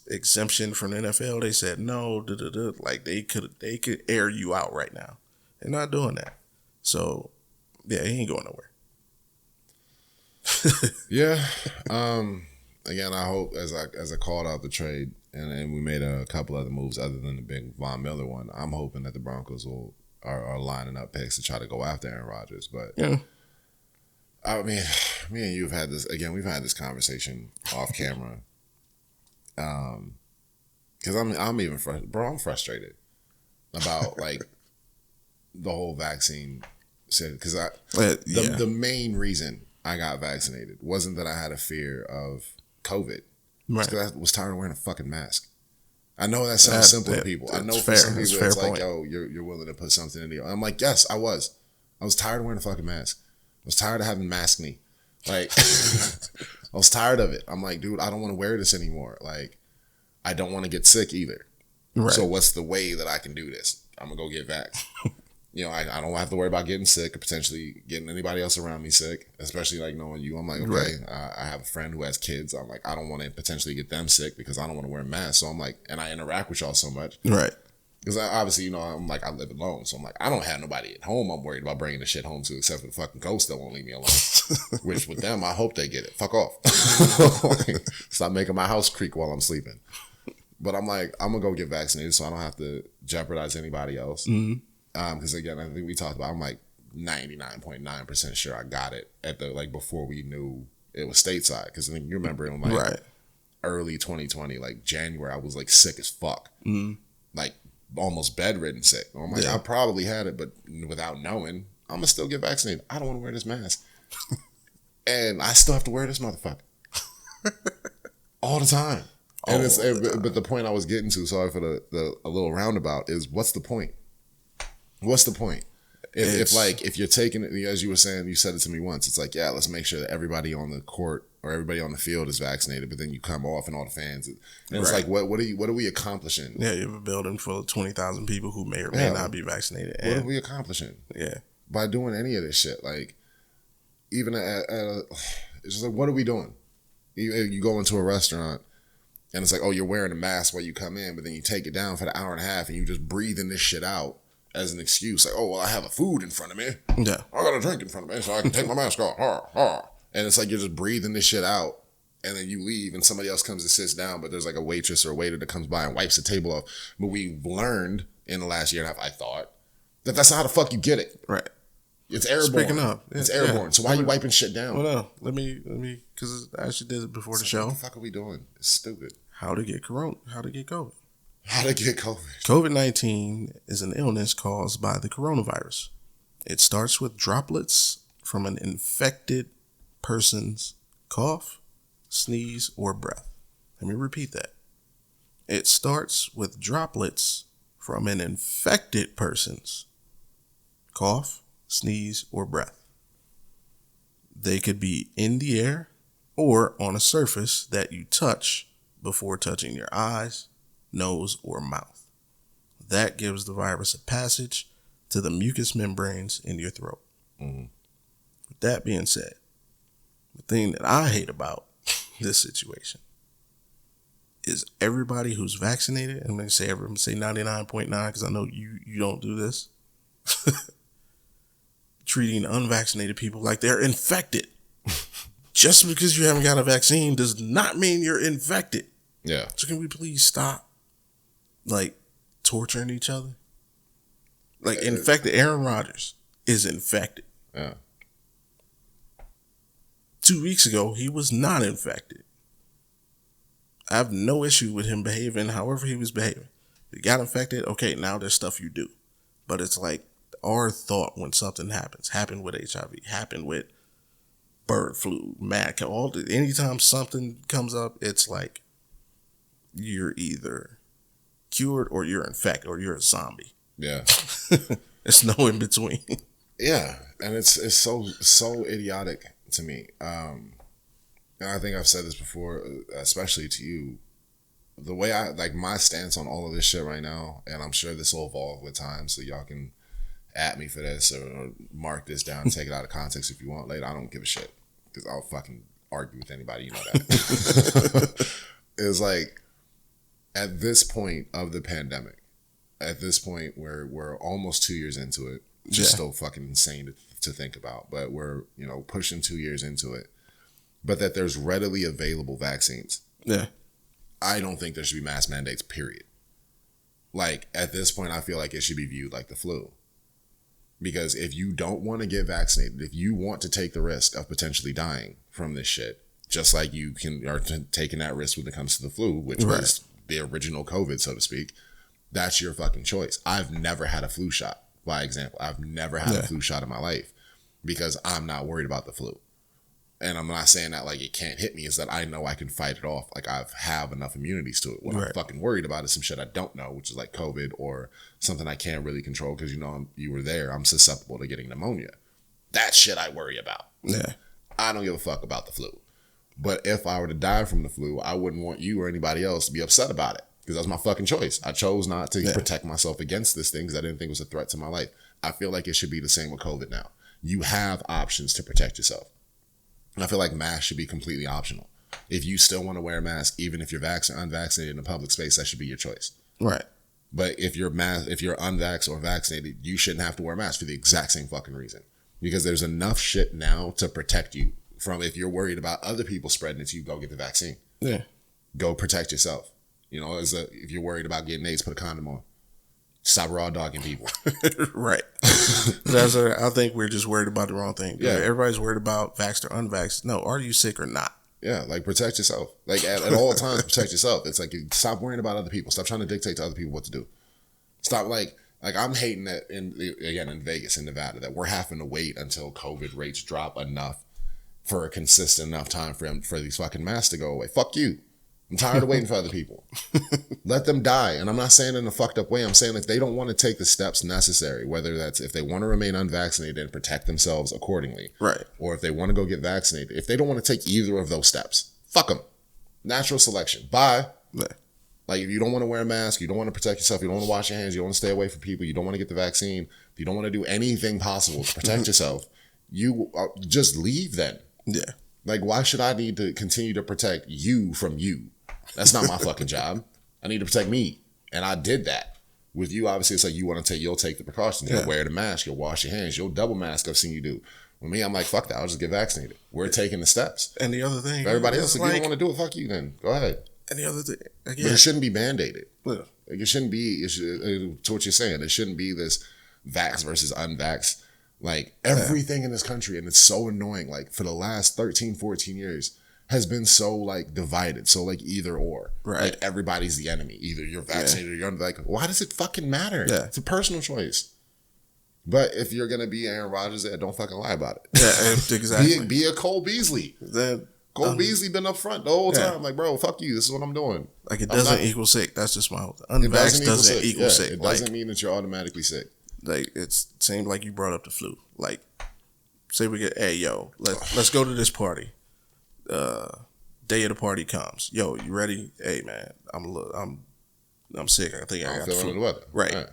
exemption from the NFL. They said no. They could air you out right now. They're not doing that. So yeah, he ain't going nowhere. Yeah. Again, I hope as I called out the trade and we made a couple other moves other than the big Von Miller one, I'm hoping that the Broncos are lining up picks to try to go after Aaron Rodgers. But yeah. I mean, me and you've had this again. We've had this conversation off camera. Because I'm even frustrated, bro. I'm frustrated about the whole vaccine. Because the main reason I got vaccinated wasn't that I had a fear of COVID. Right. Because I was tired of wearing a fucking mask. I know that sounds simple to people. I know for some people it's like, yo, you're willing to put something in the. I'm like, yes, I was. I was tired of wearing a fucking mask. I was tired of having maskne. I was tired of it. I'm like, dude, I don't want to wear this anymore. I don't want to get sick either. Right. So what's the way that I can do this? I'm going to go get vaxxed. I don't have to worry about getting sick or potentially getting anybody else around me sick, especially like knowing you. I'm like, okay, right. I have a friend who has kids. I'm like, I don't want to potentially get them sick because I don't want to wear a mask. So I'm like, and I interact with y'all so much. Right. Because obviously, I'm like, I live alone. So I'm like, I don't have nobody at home I'm worried about bringing the shit home to except for the fucking ghost that won't leave me alone. Which with them, I hope they get it. Fuck off. Stop making my house creak while I'm sleeping. But I'm like, I'm going to go get vaccinated so I don't have to jeopardize anybody else. Mm-hmm. Because again, I think we talked about, I'm like 99.9% sure I got it at the, like, before we knew it was stateside. Because I think you remember in like early 2020, like January, I was like sick as fuck. Mm-hmm. Like almost bedridden sick. I'm like, I probably had it, but without knowing, I'm going to still get vaccinated. I don't want to wear this mask. And I still have to wear this motherfucker. All the time. And but the point I was getting to, sorry for the a little roundabout, is what's the point? What's the point? If you're taking it, as you were saying, you said it to me once, it's like, yeah, let's make sure that everybody on the court or everybody on the field is vaccinated, but then you come off and all the fans, and it's like, what are we accomplishing? Yeah, you have a building full of 20,000 people who may or may not be vaccinated. What are we accomplishing? Yeah, by doing any of this shit, like even it's just like, what are we doing? You go into a restaurant. And it's like, oh, you're wearing a mask while you come in, but then you take it down for the hour and a half and you just breathing this shit out as an excuse. Like, oh, well, I have a food in front of me. Yeah. I got a drink in front of me so I can take my mask off. And it's like you're just breathing this shit out and then you leave and somebody else comes and sits down, but there's like a waitress or a waiter that comes by and wipes the table off. But we've learned in the last year and a half, I thought, that that's not how the fuck you get it. Right. It's airborne. Speaking of, it's airborne. So why are you wiping shit down? Well, no. Let me, because I actually did it before the show. What the fuck are we doing? It's stupid. How to get COVID. How to get COVID. COVID-19 is an illness caused by the coronavirus. It starts with droplets from an infected person's cough, sneeze, or breath. Let me repeat that. It starts with droplets from an infected person's cough, sneeze, or breath. They could be in the air or on a surface that you touch before touching your eyes, nose, or mouth. That gives the virus a passage to the mucous membranes in your throat. Mm-hmm. With that being said, the thing that I hate about this situation is everybody who's vaccinated, I'm going to say 99.9 because I know you don't do this, treating unvaccinated people like they're infected. Just because you haven't got a vaccine does not mean you're infected. Yeah. So can we please stop, like, torturing each other? Like, infected. Aaron Rodgers is infected. Yeah. 2 weeks ago, he was not infected. I have no issue with him behaving however he was behaving. He got infected, okay, now there's stuff you do. But it's like our thought when something happens. Happened with HIV. Happened with bird flu, mad cow. Anytime something comes up, it's like you're either cured or you're infected or you're a zombie. Yeah. There's no in between. Yeah. And it's so idiotic to me. And I think I've said this before, especially to you. The way my stance on all of this shit right now, and I'm sure this will evolve with time, so y'all can at me for this or mark this down and take it out of context if you want later. I don't give a shit because I'll fucking argue with anybody, you know that. It's like, at this point of the pandemic, at this point where we're almost 2 years into it, which is still fucking insane to think about, but we're, pushing 2 years into it, but that there's readily available vaccines. Yeah. I don't think there should be mass mandates, period. Like, at this point, I feel like it should be viewed like the flu. Because if you don't want to get vaccinated, if you want to take the risk of potentially dying from this shit, just like you are taking that risk when it comes to the flu, which was the original COVID, so to speak, that's your fucking choice. I've never had a flu shot, by example. I've never had a flu shot in my life because I'm not worried about the flu. And I'm not saying that like it can't hit me, is that I know I can fight it off. Like I have enough immunities to it. What I'm fucking worried about is some shit I don't know, which is like COVID or something I can't really control because you were there. I'm susceptible to getting pneumonia. That shit I worry about. Yeah. I don't give a fuck about the flu. But if I were to die from the flu, I wouldn't want you or anybody else to be upset about it because that's my fucking choice. I chose not to protect myself against this thing because I didn't think it was a threat to my life. I feel like it should be the same with COVID now. You have options to protect yourself. And I feel like masks should be completely optional. If you still want to wear a mask, even if you're unvaccinated in a public space, that should be your choice. Right. But if you're unvaxxed or vaccinated, you shouldn't have to wear a mask for the exact same fucking reason. Because there's enough shit now to protect you from if you're worried about other people spreading it to you, go get the vaccine. Yeah. Go protect yourself. You know, if you're worried about getting AIDS, put a condom on. Stop raw dogging people. Right. I think we're just worried about the wrong thing. Yeah. Everybody's worried about vaxxed or unvaxxed. No, are you sick or not? Yeah, like protect yourself. Like at all times, protect yourself. It's like stop worrying about other people. Stop trying to dictate to other people what to do. Stop like I'm hating that in Vegas, in Nevada, that we're having to wait until COVID rates drop enough for a consistent enough time for these fucking masks to go away. Fuck you. I'm tired of waiting for other people. Let them die. And I'm not saying it in a fucked up way. I'm saying if they don't want to take the steps necessary, whether that's if they want to remain unvaccinated and protect themselves accordingly, right, or if they want to go get vaccinated, if they don't want to take either of those steps, fuck them. Natural selection. Bye. Yeah. Like if you don't want to wear a mask, you don't want to protect yourself, you don't want to wash your hands, you don't want to stay away from people, you don't want to get the vaccine, if you don't want to do anything possible to protect yourself, you just leave then. Yeah. Like why should I need to continue to protect you from you? That's not my fucking job. I need to protect me. And I did that. With you, obviously, it's like you'll take the precautions. You'll wear the mask. You'll wash your hands. You'll double mask. I've seen you do. With me, I'm like, fuck that. I'll just get vaccinated. We're taking the steps. And the other thing. For everybody else, if you don't want to do it, fuck you then. Go ahead. And the other thing. But it shouldn't be mandated. Yeah. Like it shouldn't be, to what you're saying, it shouldn't be this vax versus unvax. Like everything in this country, and it's so annoying, like for the last 13, 14 years, has been so like divided, so like either or. Right. Like everybody's the enemy. Either you're vaccinated or you're like, why does it fucking matter? Yeah. It's a personal choice. But if you're gonna be Aaron Rodgers, don't fucking lie about it. Yeah, exactly. Be a Cole Beasley. Cole Beasley been up front the whole time. Like, bro, fuck you. This is what I'm doing. Like it doesn't equal sick. That's just my whole thing. Unvaxxed doesn't equal sick. It doesn't mean that you're automatically sick. Like it's same like you brought up the flu. Like say we get, hey yo, let's go to this party. Day of the party comes. Yo, you ready? Hey man, I'm sick. I think I got the flu. The weather. Right. Yeah.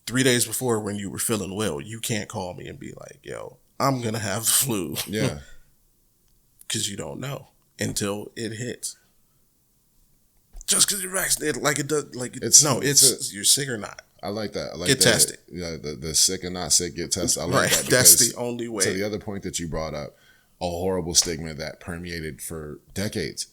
3 days before when you were feeling well, you can't call me and be like, yo, I'm gonna have the flu. Yeah. Because you don't know until it hits. Just because you're vaccinated, like it does, like you're sick or not. I like that. I like get tested. Yeah, the sick and not sick get tested. I like right. that. That's the only way. So the other point that you brought up, a horrible stigma that permeated for decades,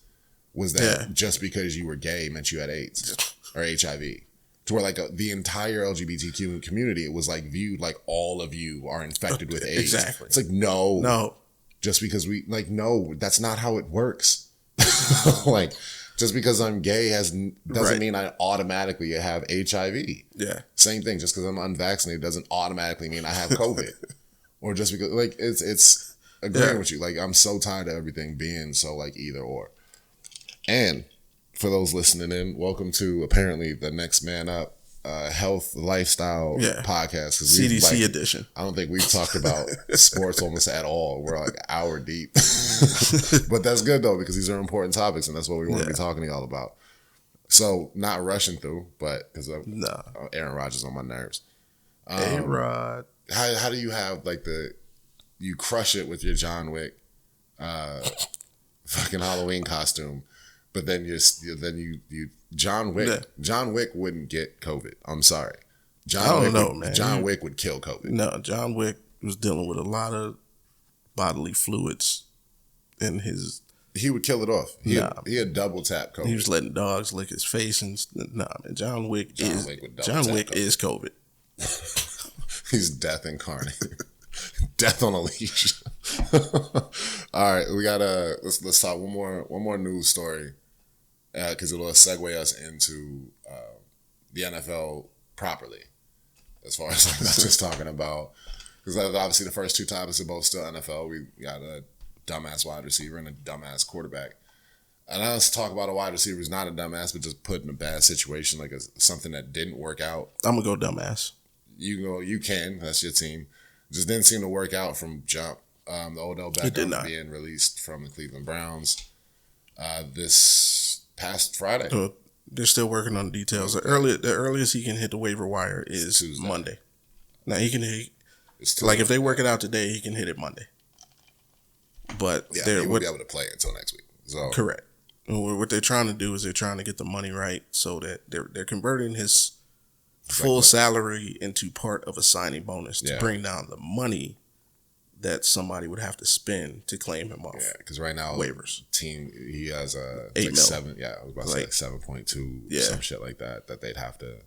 was that just because you were gay meant you had AIDS or HIV. To where like the entire LGBTQ community, it was like viewed like all of you are infected with AIDS. Exactly. It's like no. Just because no, that's not how it works. Like, just because I'm gay doesn't mean I automatically have HIV. Yeah. Same thing. Just because I'm unvaccinated doesn't automatically mean I have COVID. Or just because, like, it's agreeing with you. Like, I'm so tired of everything being so like either or. And for those listening in, welcome to apparently the Next Man Up health lifestyle podcast, CDC edition. I don't think we've talked about sports almost at all. We're like an hour deep, but that's good though because these are important topics and that's what we want to be talking to y'all about. So not rushing through, but because of Aaron Rodgers on my nerves. A-Rod, how do you have like you crush it with your John Wick fucking Halloween costume, but then you John Wick wouldn't get COVID. I'm sorry. Man. John Wick would kill COVID. No, John Wick was dealing with a lot of bodily fluids in his. He would kill it off. He had double tap COVID. He was letting dogs lick his face and man. John Wick is COVID. He's death incarnate. Death on a leash. All right, we gotta let's talk one more news story. Because it'll segue us into the NFL properly, as far as like, not just talking about. Because obviously the first two topics are both still NFL. We got a dumbass wide receiver and a dumbass quarterback. And now let's talk about a wide receiver who's not a dumbass, but just put in a bad situation, like something that didn't work out. I'm gonna go dumbass. You can. That's your team. Just didn't seem to work out from jump. The Odell Beckham being released from the Cleveland Browns. This past Friday. So they're still working on the details. The earliest he can hit the waiver wire is Tuesday. Monday. Now he can hit. Like if they work it out today, he can hit it Monday. But he won't be able to play until next week. So correct. What they're trying to do is they're trying to get the money right so that they're converting his full salary into part of a signing bonus to bring down the money that somebody would have to spend to claim him off. Yeah, because right now waivers team he has a 8 mil. 7. Yeah, I was about to say 7.2, some shit like that they'd have to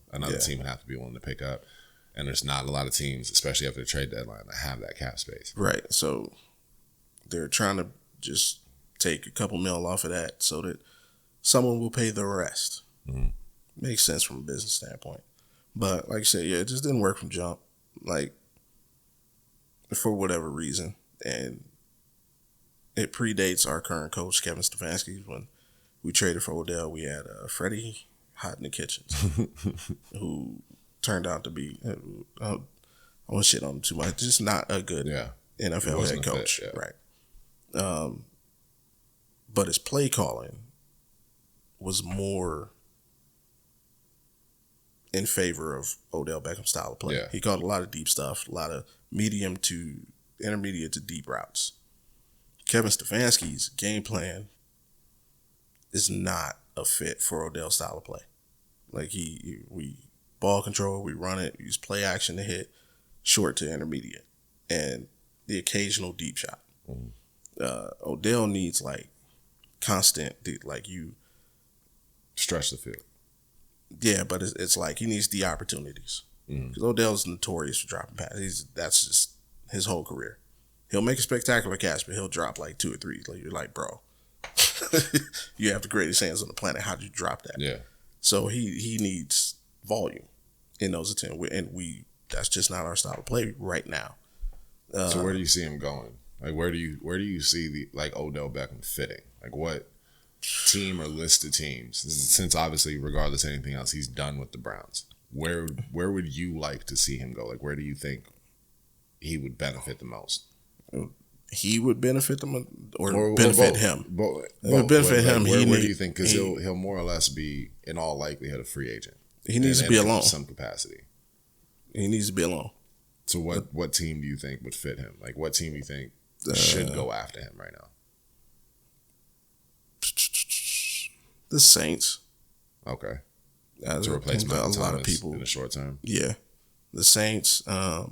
team would have to be willing to pick up, and there's not a lot of teams, especially after the trade deadline, that have that cap space. Right, so they're trying to just take a couple mil off of that so that someone will pay the rest. Mm-hmm. Makes sense from a business standpoint. But like I said, it just didn't work from jump. Like, for whatever reason. And it predates our current coach, Kevin Stefanski. When we traded for Odell, we had Freddie Hot in the Kitchens, who turned out to be, I won't shit on him too much, just not a good NFL head coach. Right. But his play calling was more in favor of Odell Beckham's style of play. Yeah. He called a lot of deep stuff, a lot of medium to intermediate to deep routes. Kevin Stefanski's game plan is not a fit for Odell's style of play. Like we ball control, we run it, use play action to hit, short to intermediate, and the occasional deep shot. Mm-hmm. Odell needs like constant, like you stretch the field. Yeah, but it's like he needs the opportunities. Because Odell's notorious for dropping passes. That's just his whole career. He'll make a spectacular catch, but he'll drop like 2 or 3. Like you're like, bro, you have the greatest hands on the planet. How'd you drop that? Yeah. So he needs volume in those attempts, and that's just not our style of play right now. So where do you see him going? Like where do you see the Odell Beckham fitting? Like what team or list of teams? Since obviously, regardless of anything else, he's done with the Browns. Where would you like to see him go? Like where do you think he would benefit the most? He would benefit them or benefit him? Both. It would benefit him. Where do you think? Because he'll more or less be, in all likelihood, a free agent. He needs to be alone. Some capacity. He needs to be alone. So what team do you think would fit him? Like what team do you think should go after him right now? The Saints. Okay. To replace a lot of people in the short term. Yeah, the Saints. But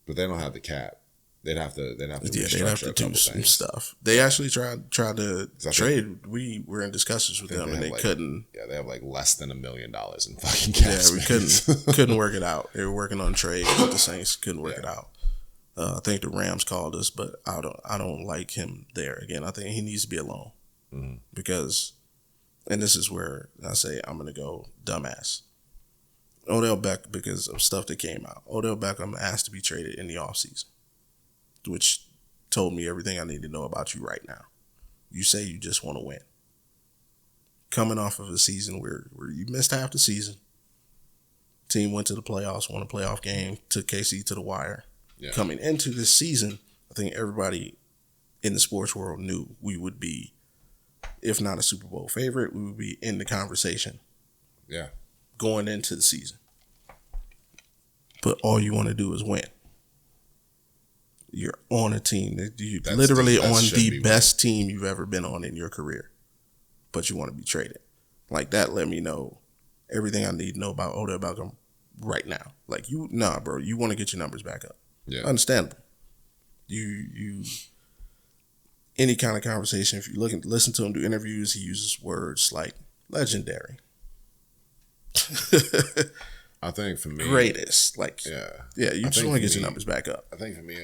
they don't have the cap. They'd have to. They'd have to do some stuff. They actually tried to trade. We were in discussions with them, and they couldn't. Yeah, they have like less than $1 million in fucking cap space. We couldn't work it out. They were working on trade with the Saints. Couldn't work it out. I think the Rams called us, but I don't like him there. Again, I think he needs to be alone because, and this is where I say I'm gonna go dumbass. Odell Beckham, because of stuff that came out. Odell Beckham asked to be traded in the offseason, which told me everything I need to know about you right now. You say you just want to win. Coming off of a season where you missed half the season, team went to the playoffs, won a playoff game, took KC to the wire. Yeah. Coming into this season, I think everybody in the sports world knew we would be, if not a Super Bowl favorite, we would be in the conversation. Yeah. Going into the season. But all you want to do is win. You're on a team. You're literally on the best team you've ever been on in your career. But you want to be traded. Like that let me know everything I need to know about Odell Beckham right now. Like bro, you want to get your numbers back up. Yeah. Understandable. You any kind of conversation, if you listen to him do interviews, he uses words like legendary. I think for me, greatest. Like you just want to get your numbers back up. I think for me,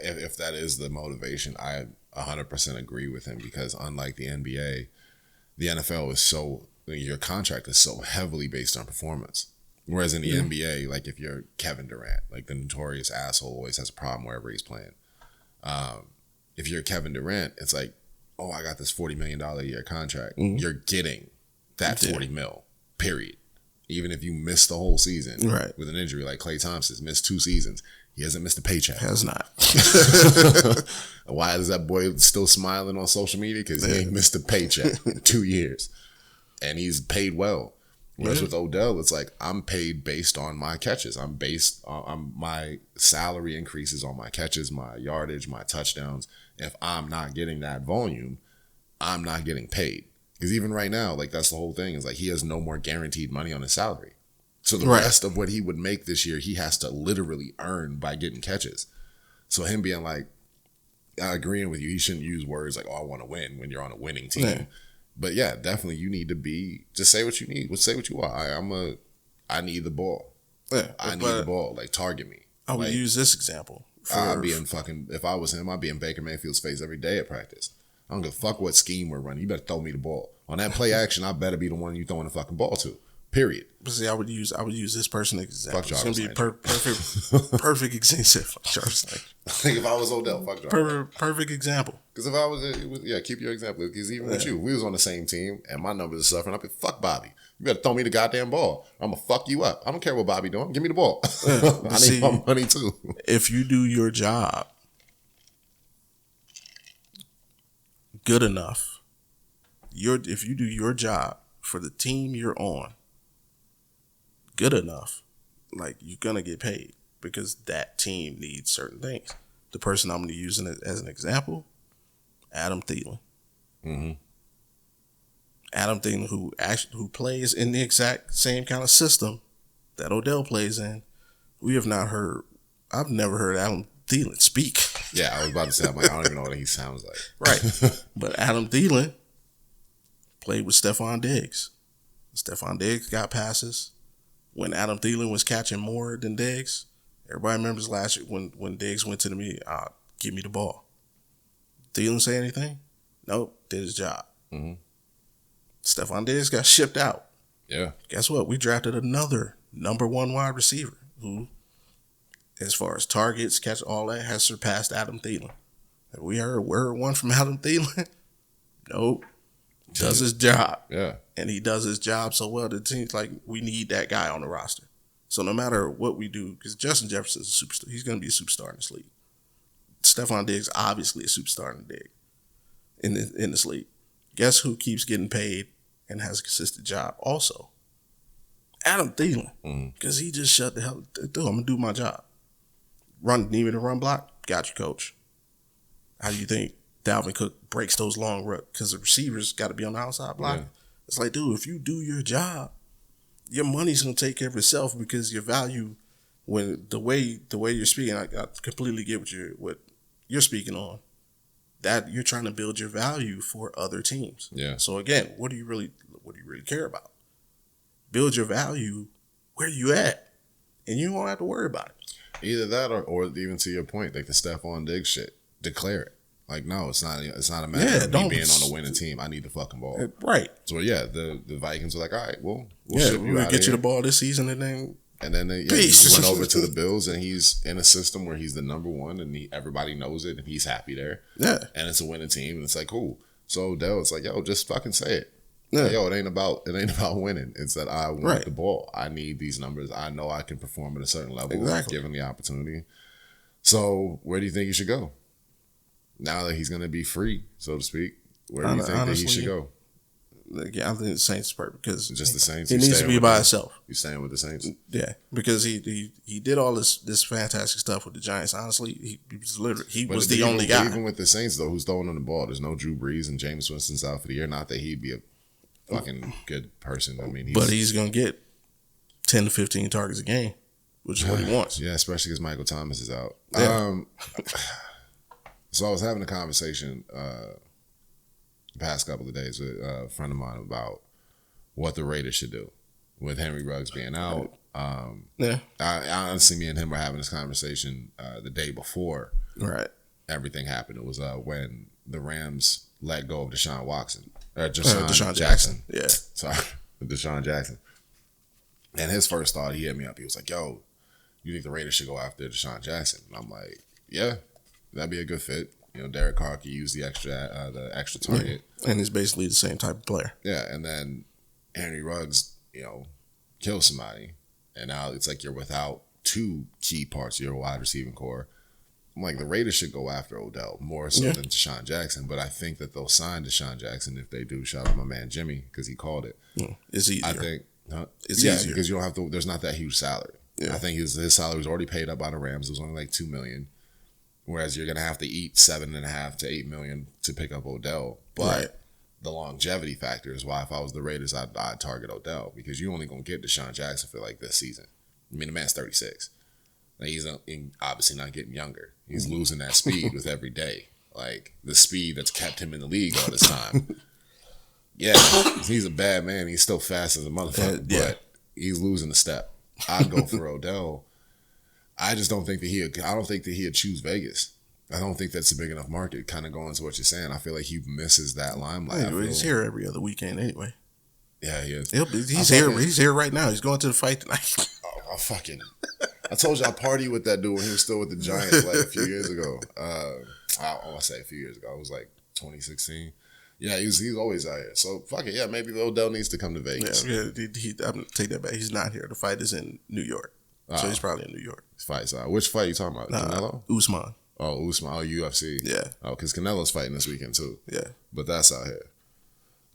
if that is the motivation, I 100% agree with him because unlike the NBA, the NFL is your contract is so heavily based on performance. Whereas in the NBA, like if you're Kevin Durant, like the notorious asshole always has a problem wherever he's playing. If you're Kevin Durant, it's like, oh, I got this $40 million a year contract. Mm-hmm. You're getting that $40 mil, period. Even if you miss the whole season right. with an injury, like Klay Thompson's missed 2 seasons, he hasn't missed a paycheck. Has not. Why is that boy still smiling on social media? Because he ain't missed a paycheck in 2 years. And he's paid well. Whereas with Odell, it's like I'm paid based on my catches. I'm based on my salary increases on my catches, my yardage, my touchdowns. If I'm not getting that volume, I'm not getting paid. Because even right now, like that's the whole thing, is like he has no more guaranteed money on his salary. So the rest of what he would make this year, he has to literally earn by getting catches. So him being like, agreeing with you, he shouldn't use words like, oh, I want to win when you're on a winning team. Yeah. But yeah, definitely you need to just say what you need. Say what you are. I need the ball. Yeah, I need the ball. Like, target me. I would use this example. If I was him, I'd be in Baker Mayfield's face every day at practice. I don't give a fuck what scheme we're running. You better throw me the ball. On that play action, I better be the one you throwing the fucking ball to. Period. But see, I would use this person example. Fuck Jarvis. It's gonna be perfect example. Fuck Jarvis. Like if I was Odell, fuck Jarvis. Perfect example. Because if I was, keep your example. Because even with you, we was on the same team, and my numbers are suffering. I'd be fuck Bobby. You better throw me the goddamn ball. I'm gonna fuck you up. I don't care what Bobby doing. Give me the ball. I need my money too. If you do your job good enough, if you do your job for the team you're on good enough, like, you're gonna get paid because that team needs certain things. The person I'm gonna use as an example, Adam Thielen. Mm-hmm. Adam Thielen, who plays in the exact same kind of system that Odell plays in. I've never heard Adam Thielen speak. Yeah, I was about to say, I'm like, I don't even know what he sounds like. Right. But Adam Thielen played with Stephon Diggs. Stephon Diggs got passes. When Adam Thielen was catching more than Diggs, everybody remembers last year when Diggs went to the media, give me the ball. Thielen say anything? Nope, did his job. Mm-hmm. Stephon Diggs got shipped out. Yeah. Guess what? We drafted another number 1 wide receiver who, as far as targets, catch, all that, has surpassed Adam Thielen. Have we heard one from Adam Thielen? Nope. Does his job. Yeah. And he does his job so well that it seems like we need that guy on the roster. So no matter what we do, because Justin Jefferson's a superstar, he's going to be a superstar in this league. Stephon Diggs obviously a superstar in this league. Guess who keeps getting paid and has a consistent job also? Adam Thielen. Because he just shut the hell up. I'm going to do my job. Need me to run block? Got you, coach. How do you think Dalvin Cook breaks those long runs? Because the receivers got to be on the outside block. Yeah. It's like, dude, if you do your job, your money's going to take care of itself, because your value, when the way you're speaking, I completely get what you're speaking on. That you're trying to build your value for other teams. Yeah. So again, what do you really care about? Build your value where you at, and you won't have to worry about it. Either that, or even to your point, like the Stephon Diggs shit, declare it. Like, no, it's not a matter of me being on a winning team. I need the fucking ball. Right. So yeah, the Vikings were like, all right, we'll ship you we'll out get you the ball this season, and then he went over to the Bills, and he's in a system where he's the number 1, and everybody knows it, and he's happy there. Yeah. And it's a winning team, and it's like, cool. So Odell, it's like, yo, just fucking say it. Yeah. Like, yo, it ain't about winning. It's that I want the ball. I need these numbers. I know I can perform at a certain level, given the opportunity. So where do you think he should go? Now that he's going to be free, so to speak, where do you think that he should go? Yeah, I think the Saints are perfect, because just the Saints. He needs to be by himself. You staying with the Saints? Yeah, because he did all this fantastic stuff with the Giants. Honestly, he was the only guy. Even with the Saints though, who's throwing on the ball? There's no Drew Brees, and Jameis Winston's out for the year. Not that he'd be a fucking good person. I mean, but he's gonna get 10 to 15 targets a game, which is what he wants. Yeah, especially because Michael Thomas is out. Yeah. So I was having a conversation the past couple of days with a friend of mine about what the Raiders should do with Henry Ruggs being out. Yeah. I honestly, me and him were having this conversation the day before everything happened. It was when the Rams let go of Deshaun Jackson. Yeah. Sorry, Deshaun Jackson. And his first thought, he hit me up. He was like, yo, you think the Raiders should go after Deshaun Jackson? And I'm like, yeah. That'd be a good fit. You know, Derek Carr could use the extra target. Yeah. And he's basically the same type of player. Yeah, and then Henry Ruggs, kill somebody, and now it's like you're without two key parts of your wide receiving core. I'm like, the Raiders should go after Odell more so than Deshaun Jackson, but I think that they'll sign Deshaun Jackson if they do. Shout out my man Jimmy because he called it. It's easier. I think it's easier because you don't have to. There's not that huge salary. Yeah. I think his salary was already paid up by the Rams. It was only like $2 million, whereas you're gonna have to eat $7.5 to $8 million to pick up Odell. But the longevity factor is why if I was the Raiders, I'd target Odell because you're only gonna get Deshaun Jackson for like this season. I mean, the man's 36. Like, he's obviously not getting younger. He's losing that speed with every day. Like, the speed that's kept him in the league all this time. Yeah, he's a bad man. He's still fast as a motherfucker, but he's losing the step. I'd go for Odell. I just don't think that he'd choose Vegas. I don't think that's a big enough market. Kind of going to what you're saying. I feel like he misses that limelight. He's here every other weekend anyway. Yeah, he is. He's here. He's here right now. He's going to the fight tonight. I told you I partied with that dude when he was still with the Giants like a few years ago. I say a few years ago. It was like 2016. Yeah, he's always out here. So fuck it. Yeah, maybe Odell needs to come to Vegas. Yeah, I'm gonna take that back. He's not here. The fight is in New York, so he's probably in New York. Which fight are you talking about? Canelo? Usman. Oh, Usman. Oh, UFC. Yeah. Oh, because Canelo's fighting this weekend too. Yeah. But that's out here.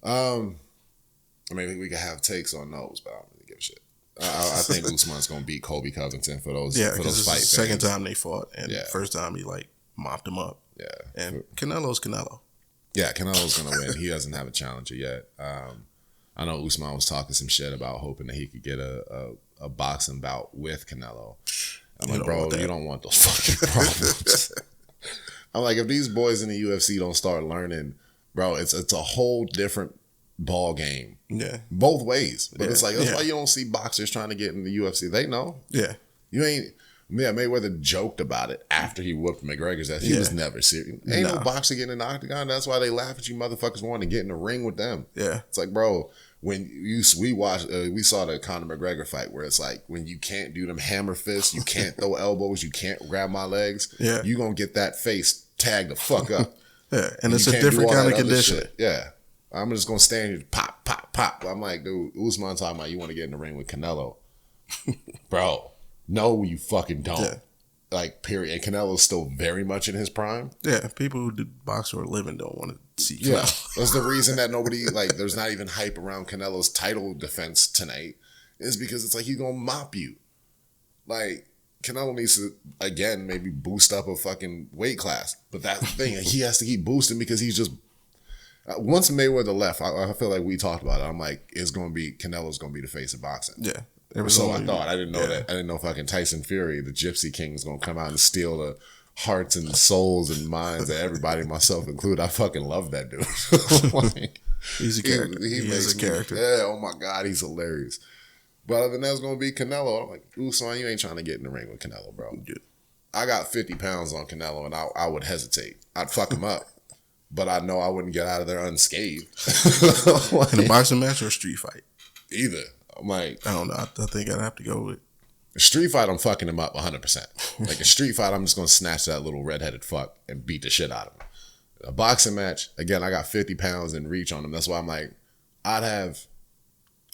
I mean, we could have takes on those, but I don't really give a shit. I think Usman's gonna beat Colby Covington for those fight fans. Second time they fought, and first time he like mopped him up. Yeah. And Canelo's Canelo. Yeah, Canelo's gonna win. He doesn't have a challenger yet. I know Usman was talking some shit about hoping that he could get a boxing bout with Canelo. I'm like, bro, you don't want those fucking problems. I'm like, if these boys in the UFC don't start learning, bro, it's a whole different ball game. Yeah. Both ways. But it's like, that's why you don't see boxers trying to get in the UFC. They know. Yeah. You ain't. Yeah, Mayweather joked about it after he whooped McGregor's ass. He was never serious. Ain't no boxer getting in the octagon. That's why they laugh at you motherfuckers wanting to get in the ring with them. Yeah. It's like, bro, when we saw the Conor McGregor fight where it's like, when you can't do them hammer fists, you can't throw elbows, you can't grab my legs, you gonna get that face tagged the fuck up. And it's a different kind of condition. Yeah. I'm just gonna stand here, pop, pop, pop. I'm like, dude, Usman talking about you want to get in the ring with Canelo. Bro. No, you fucking don't. Yeah. Like, period. And Canelo's still very much in his prime. Yeah, people who do box for a living don't want to see Canelo. Yeah, that's the reason that nobody, like, there's not even hype around Canelo's title defense tonight, is because it's like he's going to mop you. Like, Canelo needs to, again, maybe boost up a fucking weight class. But that's the thing. He has to keep boosting because he's just, once Mayweather left, I feel like we talked about it. I'm like, Canelo's going to be the face of boxing. Yeah. So I thought. I didn't know that. I didn't know fucking Tyson Fury, the Gypsy King, is gonna come out and steal the hearts and souls and minds of everybody, myself included. I fucking love that dude. Like, he's a character. He is a character. Yeah. Oh my god, he's hilarious. But other than that, it's gonna be Canelo. I'm like, Usman, you ain't trying to get in the ring with Canelo, bro. Yeah. I got 50 pounds on Canelo, and I would hesitate. I'd fuck him up, but I know I wouldn't get out of there unscathed. In a boxing match or a street fight? Either. I'm like, I don't know. I think I'd have to go with a street fight. I'm fucking him up 100%. Like a street fight, I'm just gonna snatch that little redheaded fuck and beat the shit out of him. A boxing match, again, I got 50 pounds in reach on him. That's why I'm like, I'd have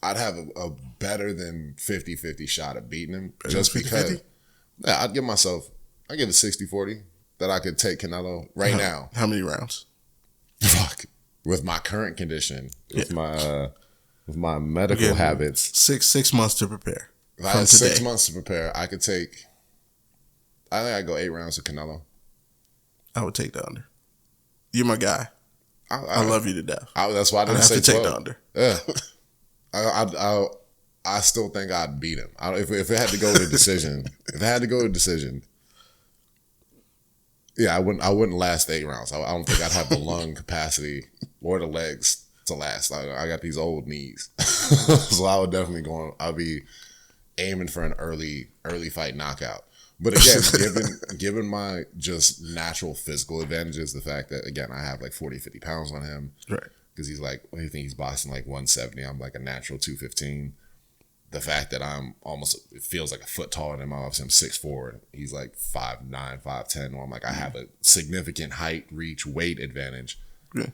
a better than 50-50 shot at beating him. Just because. 50-50? Yeah, I give it 60-40 that I could take Canelo right now. How many rounds? Fuck. With my current condition, with my medical habits. 6 months to prepare. If I had 6 months to prepare, I think I'd go 8 rounds with Canelo. I would take the under. You're my guy. I love you to death. That's why I didn't say 12. Take the under. Yeah. I still think I'd beat him. If it had to go to decision, yeah, I wouldn't last 8 rounds. I don't think I'd have the lung capacity or the legs to last. I got these old knees. So I would definitely I'll be aiming for an early fight knockout. But again, given my just natural physical advantages, the fact that, again, I have like 40, 50 pounds on him. Right. Because he's like, what do you think, he's boxing like 170. I'm like a natural 215. The fact that it feels like a foot taller than him. Obviously, I'm 6'4". He's like 5'9", 5'10". Well, I'm like, I have a significant height, reach, weight advantage. Yeah.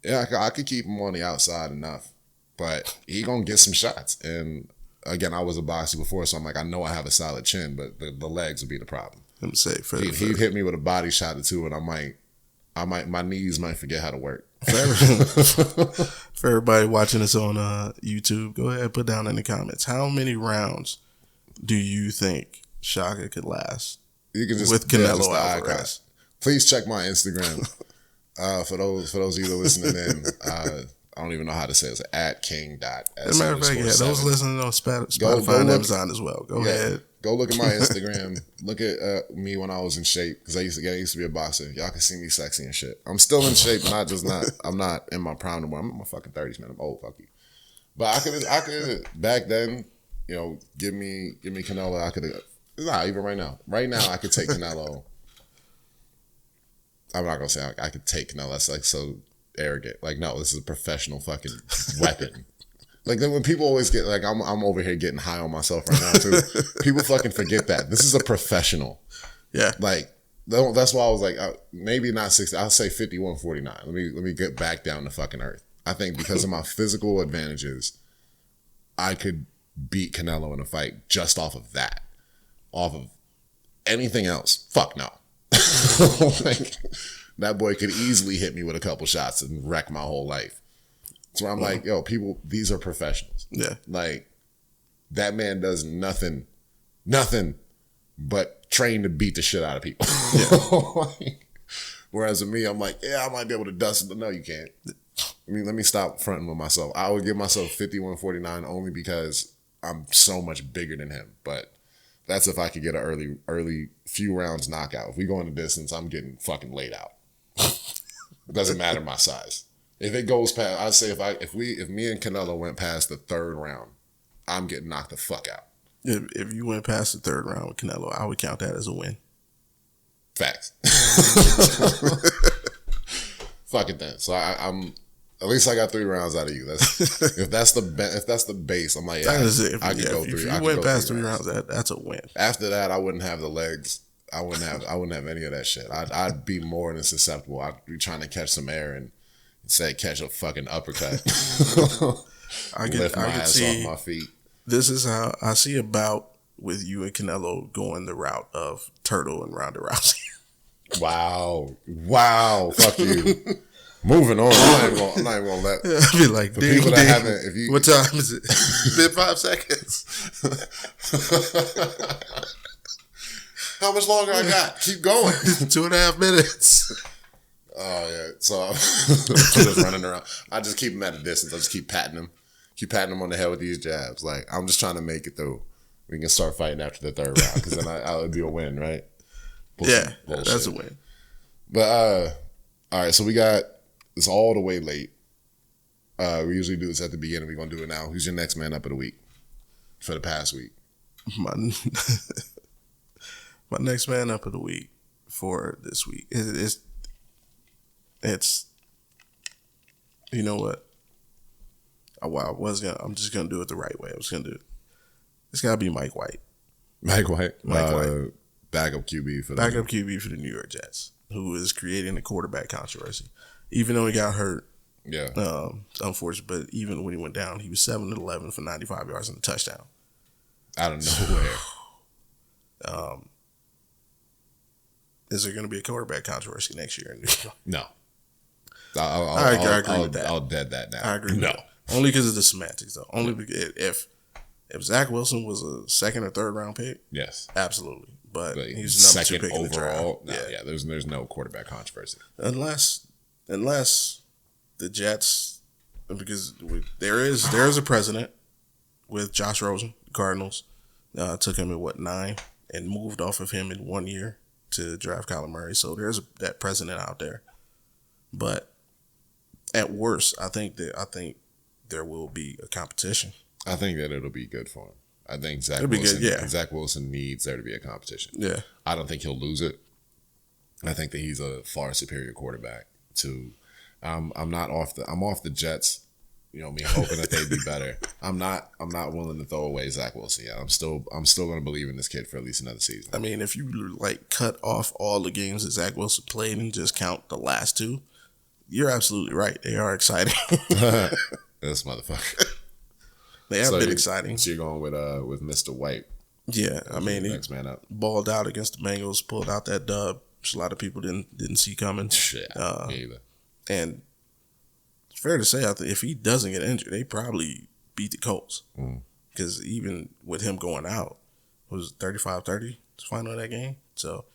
Yeah, I could keep him on the outside enough, but he gonna get some shots, and again, I was a boxer before, so I'm like, I know I have a solid chin, but the legs would be the problem. Let me say, He'd hit me with a body shot or two, and my knees might forget how to work. For everybody watching this on YouTube, go ahead, put down in the comments, how many rounds do you think Shaka could last You can just with Canelo Alvarez? Please check my Instagram. For those of you that are listening in, I don't even know how to say it. It's at king. As a matter of fact, yeah, those listening on Spotify and Amazon as well. Go ahead. Go look at my Instagram. Look at me when I was in shape, because I used to be a boxer. Y'all can see me sexy and shit. I'm still in shape, I'm not in my prime anymore. I'm in my fucking 30s, man. I'm old, fuck you. But I could back then, give me Canelo. Even right now. Right now, I could take Canelo. I'm not gonna say I could take Canelo. That's like so arrogant. Like, no, this is a professional fucking weapon. Like, when people always get like, I'm over here getting high on myself right now too. People fucking forget that this is a professional. Yeah. Like, that's why I was like, maybe not 60. I'll say 51-49. Let me get back down to fucking earth. I think because of my physical advantages, I could beat Canelo in a fight just off of that. Off of anything else, fuck no. Like, that boy could easily hit me with a couple shots and wreck my whole life. So I'm like, yo, people, these are professionals. Yeah. Like, that man does nothing but train to beat the shit out of people. Yeah. Whereas with me, I'm like, yeah, I might be able to dust it, but no, you can't. Let me stop fronting with myself. I would give myself 51-49 only because I'm so much bigger than him. But that's if I could get an early few rounds knockout. If we go in the distance, I'm getting fucking laid out. It doesn't matter my size. If it goes past, I'd say if me and Canelo went past the third round, I'm getting knocked the fuck out. If you went past the third round with Canelo, I would count that as a win. Facts. Fuck it then. So I'm at least I got 3 rounds out of you. If that's the base, I'm like, yeah, I could go 3. If you went past 3 rounds, that's a win. After that, I wouldn't have the legs. I wouldn't have any of that shit. I'd be more than susceptible. I'd be trying to catch some air and say catch a fucking uppercut. Lift my ass off my feet. This is how I see a bout with you and Canelo going the route of Turtle and Ronda Rousey. Wow, fuck you. Moving on. I'm not even gonna let. I'd be like, ding, people that haven't. If you, what time is it? It's been 5 seconds. How much longer I got? Keep going. 2.5 minutes. Oh yeah. So I'm just running around. I just keep him at a distance. I just keep patting him on the head with these jabs. Like, I'm just trying to make it through. We can start fighting after the third round, because then I'll do a win, right? Bullshit. That's a win. But all right. So we got it's all the way late. We usually do this at the beginning. We're gonna do it now. Who's your next man up of the week for the past week? My next man up of the week for this week it's you know what? I'm just gonna do it the right way. It's gotta be Mike White. Mike White. White. Backup QB for the New York Jets, who is creating a quarterback controversy. Even though he got hurt. Yeah. Unfortunate, but even when he went down, he was 7-11 for 95 yards and a touchdown. Out of nowhere. Is there going to be a quarterback controversy next year in New York? No. I agree with that. I'll dead that now. I agree. No. Only because of the semantics, though. Only because if Zach Wilson was a 2nd or 3rd round pick, yes, absolutely. But he's the number 2 pick overall. In the draft. Yeah. There's no quarterback controversy unless the Jets, because there's a precedent with Josh Rosen, Cardinals, took him at 9 and moved off of him in 1 year to draft Kyler Murray. So there's that precedent out there. But at worst, I think there will be a competition. I think that it'll be good for him. I think Zach Wilson needs there to be a competition. Yeah. I don't think he'll lose it. I think that he's a far superior quarterback to I'm off the Jets, me hoping that they'd be better. I'm not willing to throw away Zach Wilson yet. I'm still going to believe in this kid for at least another season. I mean, if you cut off all the games that Zach Wilson played and just count the last 2, you're absolutely right. They are exciting. This motherfucker. They have been exciting. So you're going with Mr. White. Yeah, I mean, he next man up. balled out against the Bengals, pulled out that dub, which a lot of people didn't see coming. Shit, me either. And it's fair to say, if he doesn't get injured, they probably beat the Colts. Because even with him going out, it was 35-30 the final of that game. So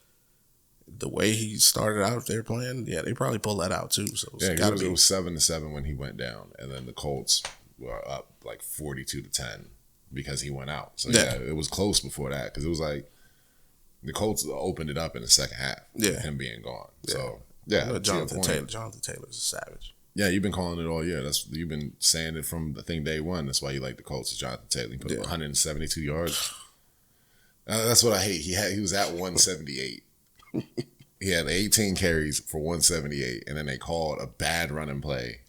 the way he started out, if they're playing, yeah, they probably pull that out too. So it was 7-7 when he went down, and then the Colts were up like 42-10 because he went out. So yeah, it was close before that because it was like the Colts opened it up in the second half. Yeah, with him being gone. Yeah. So yeah, Jonathan Taylor's a savage. Yeah, you've been calling it all year. You've been saying it from I think day one. That's why you like the Colts. Is Jonathan Taylor? He put up 172 yards. That's what I hate. He was at 178. He had 18 carries for 178, and then they called a bad running play,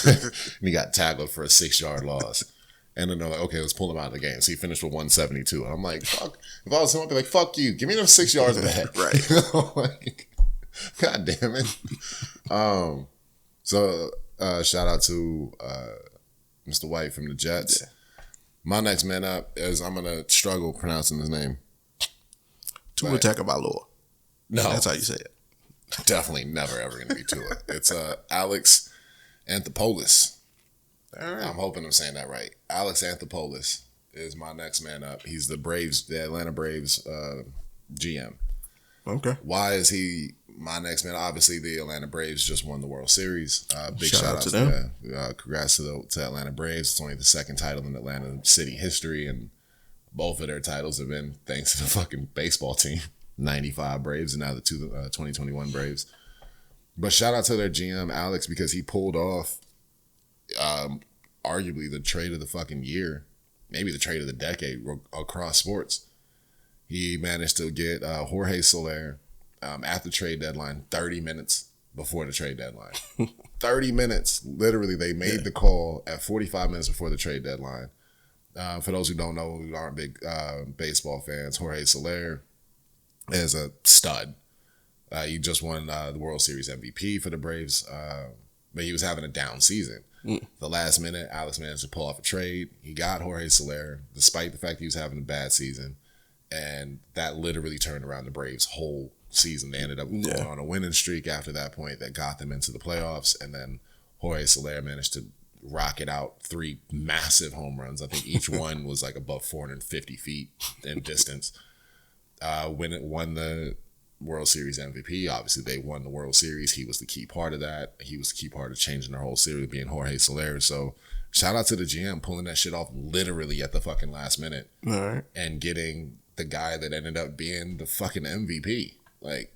and he got tackled for a 6-yard loss. And then they're like, okay, let's pull him out of the game. So he finished with 172. And I'm like, fuck. If I was him, I'd be like, fuck you. Give me them 6 yards back. Right. Like, God damn it. So shout out to Mr. White from the Jets. Yeah. My next man up is I'm going to struggle pronouncing his name. Tua Tagovailoa. No. That's how you say it. Definitely never, ever going to be Tua. It's Alex Anthopoulos. All right. I'm hoping I'm saying that right. Alex Anthopoulos is my next man up. He's the Atlanta Braves GM. Okay. Why is he my next man? Obviously, the Atlanta Braves just won the World Series. Big shout out to them. Congrats to Atlanta Braves. It's only the second title in Atlanta City history, and both of their titles have been thanks to the fucking baseball team. 95 Braves and now the 2021 Braves. But shout out to their GM, Alex, because he pulled off arguably the trade of the fucking year, maybe the trade of the decade across sports. He managed to get Jorge Solaire at the trade deadline 30 minutes before the trade deadline. 30 minutes. Literally, they made the call at 45 minutes before the trade deadline. For those who don't know, who aren't big baseball fans, Jorge Solaire is a stud. He just won the World Series MVP for the Braves, but he was having a down season. The last minute, Alex managed to pull off a trade. He got Jorge Solaire, despite the fact he was having a bad season, and that literally turned around the Braves' whole season. They ended up going on a winning streak after that point that got them into the playoffs, and then Jorge Solaire managed to rocket out 3 massive home runs. I think each one was like above 450 feet in distance. When it won the World Series MVP, obviously they won the World Series. He was the key part of that. He was the key part of changing their whole series, being Jorge Solaire. So shout out to the GM pulling that shit off literally at the fucking last minute. All right. And getting the guy that ended up being the fucking MVP. Like,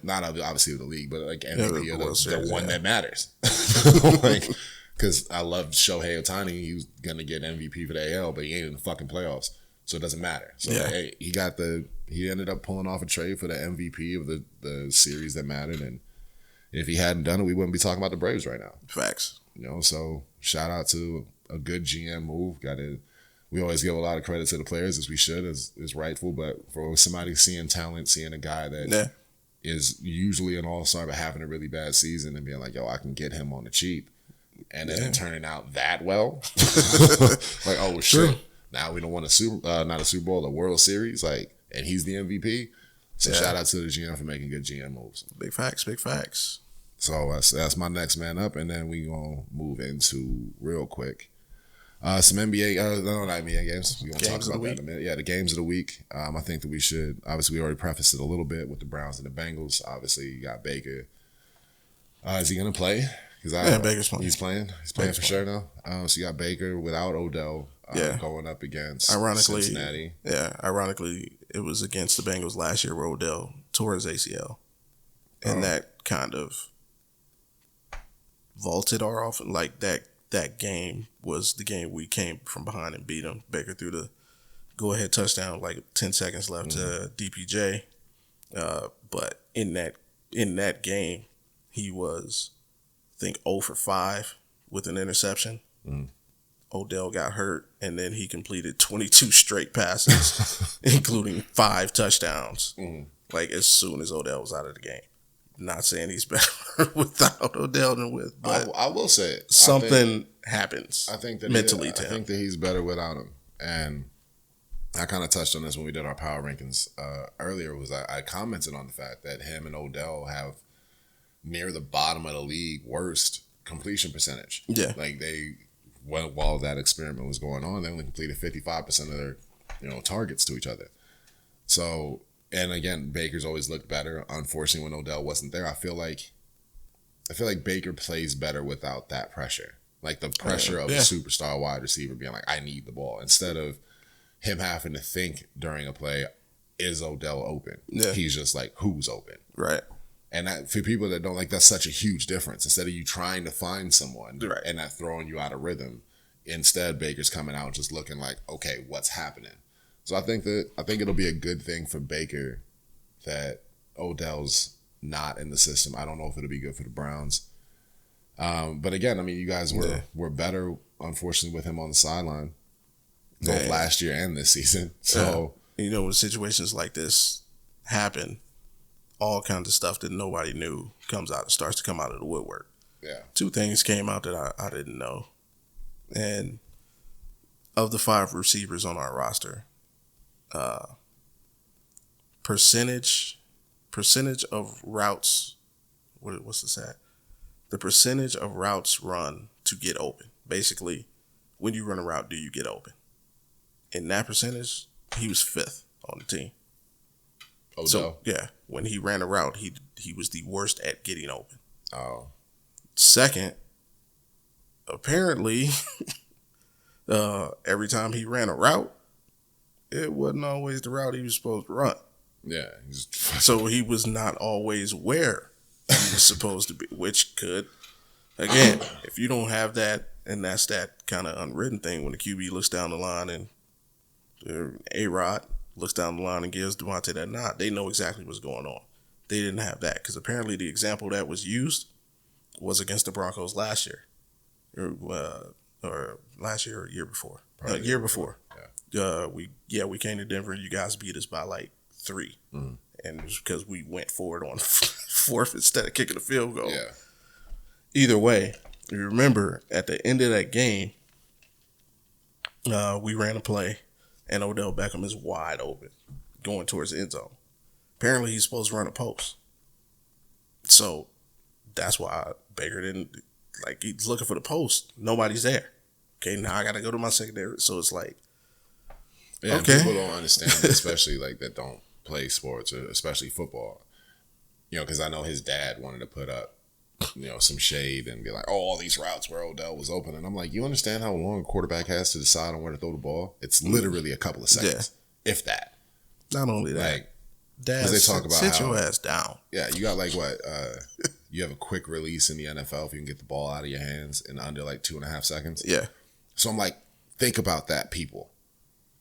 not obviously of the league, but like MVP of the one that matters. Like, because I love Shohei Ohtani. He was going to get MVP for the AL, but he ain't in the fucking playoffs. So it doesn't matter. So hey, he ended up pulling off a trade for the MVP of the series that mattered. And if he hadn't done it, we wouldn't be talking about the Braves right now. Facts. So shout out to a good GM move. We always give a lot of credit to the players, as we should, as rightful. But for somebody seeing talent, seeing a guy that is usually an all-star but having a really bad season and being like, yo, I can get him on the cheap. And then it turning out that well. Like, oh, shit. Now we don't want not a Super Bowl, a World Series, and he's the MVP. So shout out to the GM for making good GM moves. Big facts, big facts. So that's my next man up, and then we gonna move into real quick some NBA, not NBA games. We gonna talk about that in a minute. Yeah, the games of the week. I think that we should. Obviously, we already prefaced it a little bit with the Browns and the Bengals. Obviously, you got Baker. Is he gonna play? Baker's playing. He's playing. He's playing for sure now. So you got Baker without Odell. Going up against Cincinnati. Yeah, ironically, it was against the Bengals last year where Odell tore his ACL. And that kind of vaulted our offense. Like, that game was the game we came from behind and beat them. Baker threw the go-ahead touchdown, 10 seconds left to DPJ. But in that game, he was, I think, 0 for 5 with an interception. Odell got hurt, and then he completed 22 straight passes, including 5 touchdowns. As soon as Odell was out of the game. Not saying he's better without Odell than with, but I will say something happens. I think that mentally I to him. think that he's better without him. And I kind of touched on this when we did our power rankings earlier. I commented on the fact that him and Odell have near the bottom of the league worst completion percentage. Yeah, like while that experiment was going on, they only completed 55% of their targets to each other. So, and again, Baker's always looked better. Unfortunately, when Odell wasn't there, I feel like Baker plays better without that pressure. Like the pressure of a superstar wide receiver being like, I need the ball, instead of him having to think during a play, is Odell open? Yeah. He's just like, who's open? Right. And that, for people that don't, like, that's such a huge difference. Instead of you trying to find someone and that throwing you out of rhythm, instead Baker's coming out just looking like, okay, what's happening? So I think it'll be a good thing for Baker that Odell's not in the system. I don't know if it'll be good for the Browns. But again, I mean, you guys were better, unfortunately, with him on the sideline, both last year and this season. So when situations like this happen, all kinds of stuff that nobody knew starts to come out of the woodwork. Yeah. 2 things came out that I didn't know. And of the 5 receivers on our roster, percentage of routes, what's the stat? The percentage of routes run to get open. Basically, when you run a route, do you get open? In that percentage, he was 5th on the team. Odell. So, yeah, when he ran a route, he was the worst at getting open. Oh. Second, apparently, every time he ran a route, it wasn't always the route he was supposed to run. Yeah. So he was not always where he was supposed to be, which could, again, if you don't have that, and that's that kind of unwritten thing when the QB looks down the line and A-Rod looks down the line and gives Devontae that nod, they know exactly what's going on. They didn't have that because apparently the example that was used was against the Broncos last year. Or last year or year before. Year before. Yeah. We came to Denver and you guys beat us by like 3. Mm-hmm. And it was because we went forward on 4th instead of kicking the field goal. Yeah. Either way, you remember at the end of that game, we ran a play and Odell Beckham is wide open going towards the end zone. Apparently he's supposed to run a post. So that's why Baker didn't, like, he's looking for the post. Nobody's there. Okay, now I got to go to my secondary. So it's like, yeah, okay. People don't understand, especially like that don't play sports, or especially football. Because I know his dad wanted to put up, some shade and be like, oh, all these routes where Odell was open. And I'm like, you understand how long a quarterback has to decide on where to throw the ball? It's literally a couple of seconds, if that. Not only that. Like, Dad, they talk about sit your ass down. Yeah, you got like what? You have a quick release in the NFL if you can get the ball out of your hands in under like 2.5 seconds. Yeah. So I'm like, think about that, people.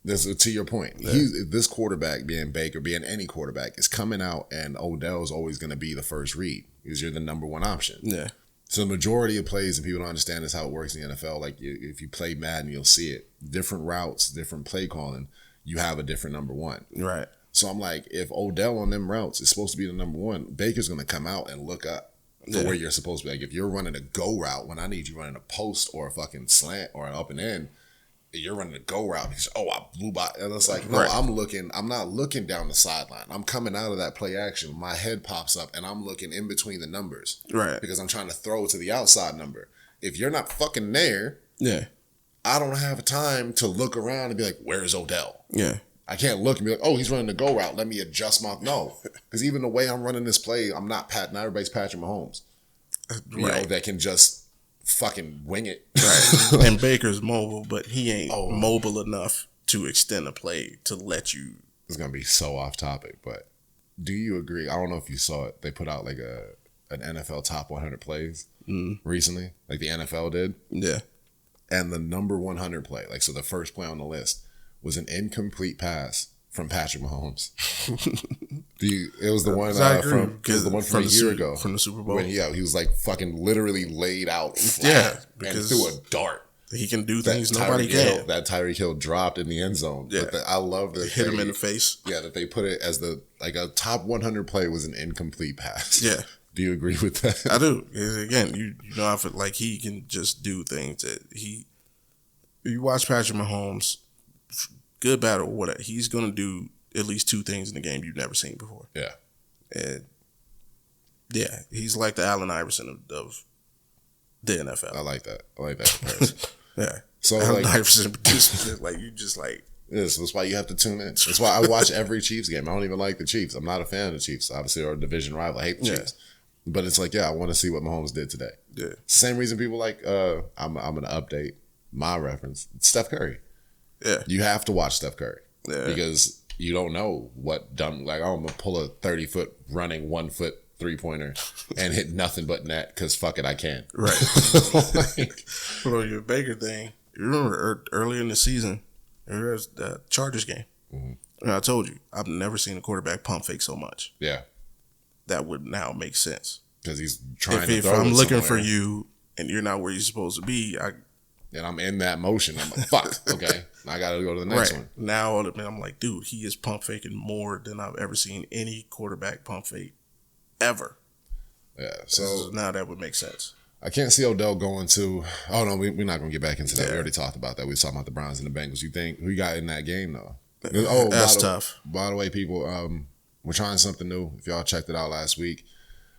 To your point, this quarterback, being Baker, being any quarterback, is coming out, and Odell's always going to be the first read because you're the number 1 option. Yeah. So the majority of plays, and people don't understand this, how it works in the NFL. Like if you play Madden, you'll see it. Different routes, different play calling, you have a different number 1. Right. So I'm like, if Odell on them routes is supposed to be the number 1, Baker's going to come out and look up for where you're supposed to be. Like if you're running a go route when I need you running a post or a fucking slant or an up and in, you're running a go route because, I blew by. And it's like, no, I'm not looking down the sideline. I'm coming out of that play action. My head pops up and I'm looking in between the numbers. Right. Because I'm trying to throw to the outside number. If you're not fucking there, I don't have time to look around and be like, where's Odell? Yeah. I can't look and be like, oh, he's running the go route. Let me adjust my... No. Because even the way I'm running this play, I'm not Not everybody's Patrick Mahomes. That can just fucking wing it. Right. And Baker's mobile, but he ain't mobile enough to extend a play to let you... It's going to be so off topic, but do you agree? I don't know if you saw it. They put out like an NFL top 100 plays recently, like the NFL did. Yeah. And the number 100 play, like so the first play on the list, was an incomplete pass from Patrick Mahomes. It was the one from a year ago. From the Super Bowl. When, he was like fucking literally laid out flat and threw a dart. He can do things nobody can. That Tyreek Hill dropped in the end zone. Yeah. But I love that hit him in the face. Yeah, that they put it as a top 100 play was an incomplete pass. Yeah. Do you agree with that? I do. Again, you know, I feel like he can just do things that you watch Patrick Mahomes, good, bad, or whatever, he's going to do at least two things in the game you've never seen before. Yeah. And yeah, he's like the Allen Iverson of the NFL. I like that comparison. Yeah. So Allen like, Iverson, like you just like. Yes, that's why you have to tune in. That's why I watch every Chiefs game. I don't even like the Chiefs. I'm not a fan of the Chiefs. Obviously, they're a division rival. I hate the Chiefs. But it's like, I want to see what Mahomes did today. Yeah. Same reason people like, I'm going to update my reference. Steph Curry. Yeah. You have to watch Steph Curry. Yeah. Because you don't know what dumb, like, I'm going to pull a 30-foot running 1-foot three-pointer and hit nothing but net because fuck it, I can. Right. Like, well, your Baker thing, you remember earlier in the season, there was the Chargers game. Mm-hmm. And I told you, I've never seen a quarterback pump fake so much. Yeah. That would now make sense. Because he's trying to if throw I'm looking somewhere, for you and you're not where you're supposed to be, and I'm in that motion, I'm like, fuck, okay, I got to go to the next one. Now I'm like, dude, he is pump faking more than I've ever seen any quarterback pump fake ever. Yeah, so now that would make sense. I can't see Odell going to. Oh no, we're not going to get back into that. Yeah. We already talked about that. We were talking about the Browns and the Bengals. You think who you got in that game though? Oh, that's tough. By the way, people, we're trying something new. If y'all checked it out last week,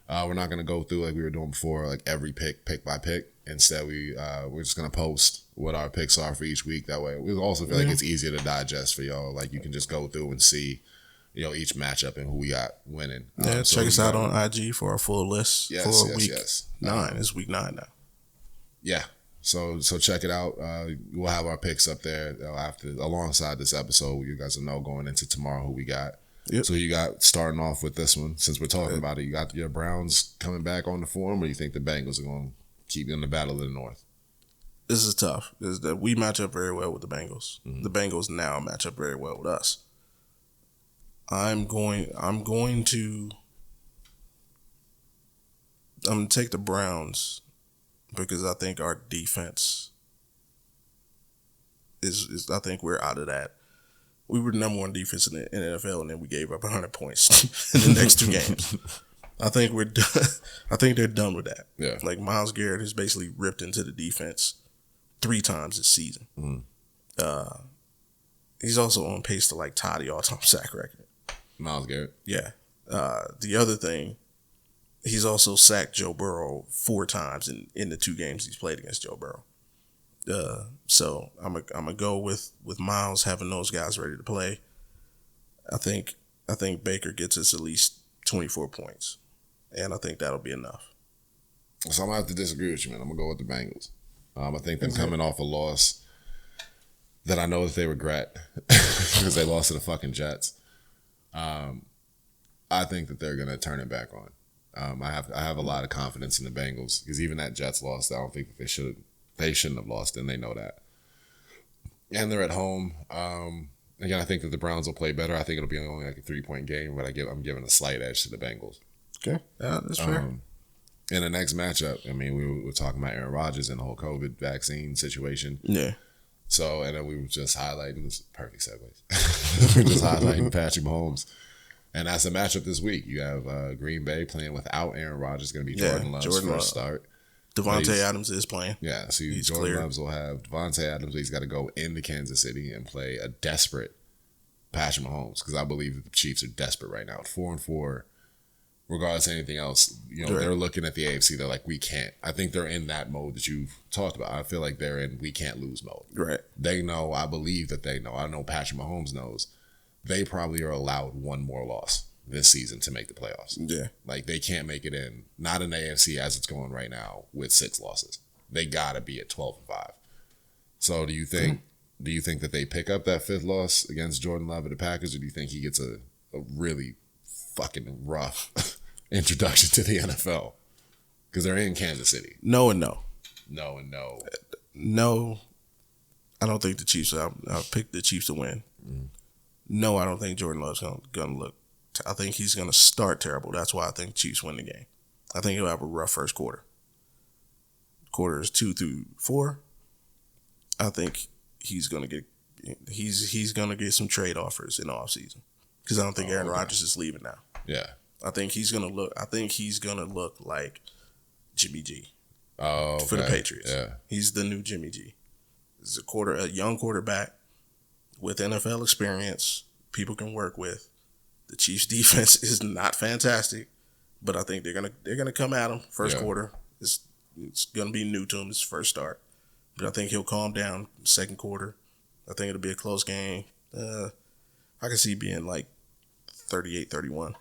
we're not going to go through like we were doing before, like every pick by pick. Instead, we're just going to post what our picks are for each week. That way, we also feel like it's easier to digest for y'all. Like you can just go through and see, each matchup and who we got winning. Yeah, check us out on IG for our full list for week 9. It's week 9 now. Yeah. So check it out. We'll have our picks up there alongside this episode. You guys will know going into tomorrow who we got. Yep. So you got starting off with this one, since we're talking about it, you got your Browns coming back on the form, or you think the Bengals are going to keep in the battle of the North? This is tough. We match up very well with the Bengals. Mm-hmm. The Bengals now match up very well with us. I'm going to take the Browns because I think our defense is I think we're out of that. We were the number 1 defense in the NFL, and then we gave up 100 points in the next 2 games. I think we're done. I think they're done with that. Yeah. Like Myles Garrett has basically ripped into the defense 3 times this season. Mm-hmm. He's also on pace to like tie the all-time sack record. Myles Garrett. Yeah. The other thing, he's also sacked Joe Burrow 4 times in the 2 games he's played against Joe Burrow. So I'm gonna go with Myles having those guys ready to play. I think Baker gets us at least 24 points, and I think that'll be enough. So I'm gonna have to disagree with you, man. I'm gonna go with the Bengals. I think them coming off a loss that I know that they regret because they lost to the fucking Jets. I think that they're gonna turn it back on. I have a lot of confidence in the Bengals because even that Jets loss, I don't think that they shouldn't have lost, and they know that. And they're at home. Again, I think that the Browns will play better. I think it'll be only like a 3-point game, but I'm giving a slight edge to the Bengals. Okay, yeah, that's fair. In the next matchup, I mean, we were talking about Aaron Rodgers and the whole COVID vaccine situation. Yeah. So, and then we were just highlighting this perfect segues. We were just highlighting Patrick Mahomes. And that's a matchup this week. You have Green Bay playing without Aaron Rodgers. Going to be Jordan Love's first start. Devontae Adams is playing. Yeah, so Jordan Loves will have Devontae Adams. He's got to go into Kansas City and play a desperate Patrick Mahomes because I believe that the Chiefs are desperate right now. At 4-4, regardless of anything else, they're looking at the AFC. They're like, we can't. I think they're in that mode that you've talked about. I feel like they're in we can't lose mode. Right. They know. I believe that they know. I know Patrick Mahomes knows. They probably are allowed one more loss this season to make the playoffs. Yeah. Like, they can't make it in, not in the AFC as it's going right now, with 6 losses. They got to be at 12-5. So do you think that they pick up that 5th loss against Jordan Love of the Packers, or do you think he gets a really fucking rough introduction to the NFL? Because they're in Kansas City. No and no. No and no. No, I don't think the Chiefs, I'll pick the Chiefs to win. Mm. No, I don't think Jordan Love's going to look. I think he's going to start terrible. That's why I think Chiefs win the game. I think he'll have a rough first quarter. Quarters 2 through 4. I think he's going to get some trade offers in the offseason because I don't think Aaron Rodgers is leaving now. Yeah. I think he's gonna look like Jimmy G. Oh, okay. For the Patriots. Yeah. He's the new Jimmy G. He's a young quarterback with NFL experience. People can work with. The Chiefs' defense is not fantastic, but I think they're gonna come at him first quarter. It's gonna be new to him. It's first start, but I think he'll calm down second quarter. I think it'll be a close game. I can see it being like 38-31.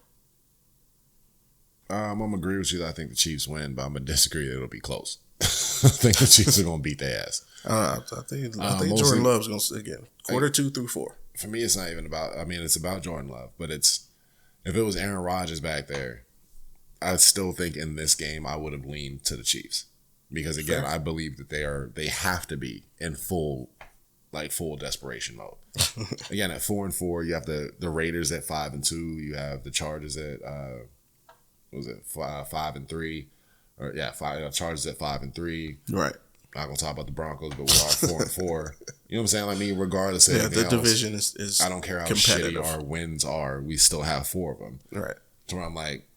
I'm gonna agree with you that I think the Chiefs win, but I'm gonna disagree that it'll be close. I think the Chiefs are gonna beat their ass. I think Jordan Love's gonna again quarter 2 through 4. For me, it's not even about. I mean, it's about Jordan Love, but if it was Aaron Rodgers back there, I still think in this game I would have leaned to the Chiefs because again, I believe that they have to be in full desperation mode. Again, at 4-4, you have the Raiders at 5-2, you have the Chargers at 5-3, or Chargers at 5-3. Right. Not gonna talk about the Broncos, but we are 4-4. You know what I'm saying? Like, I mean, regardless of anything the division is I don't care how shitty our wins are, we still have 4 of them. Right. So I'm like,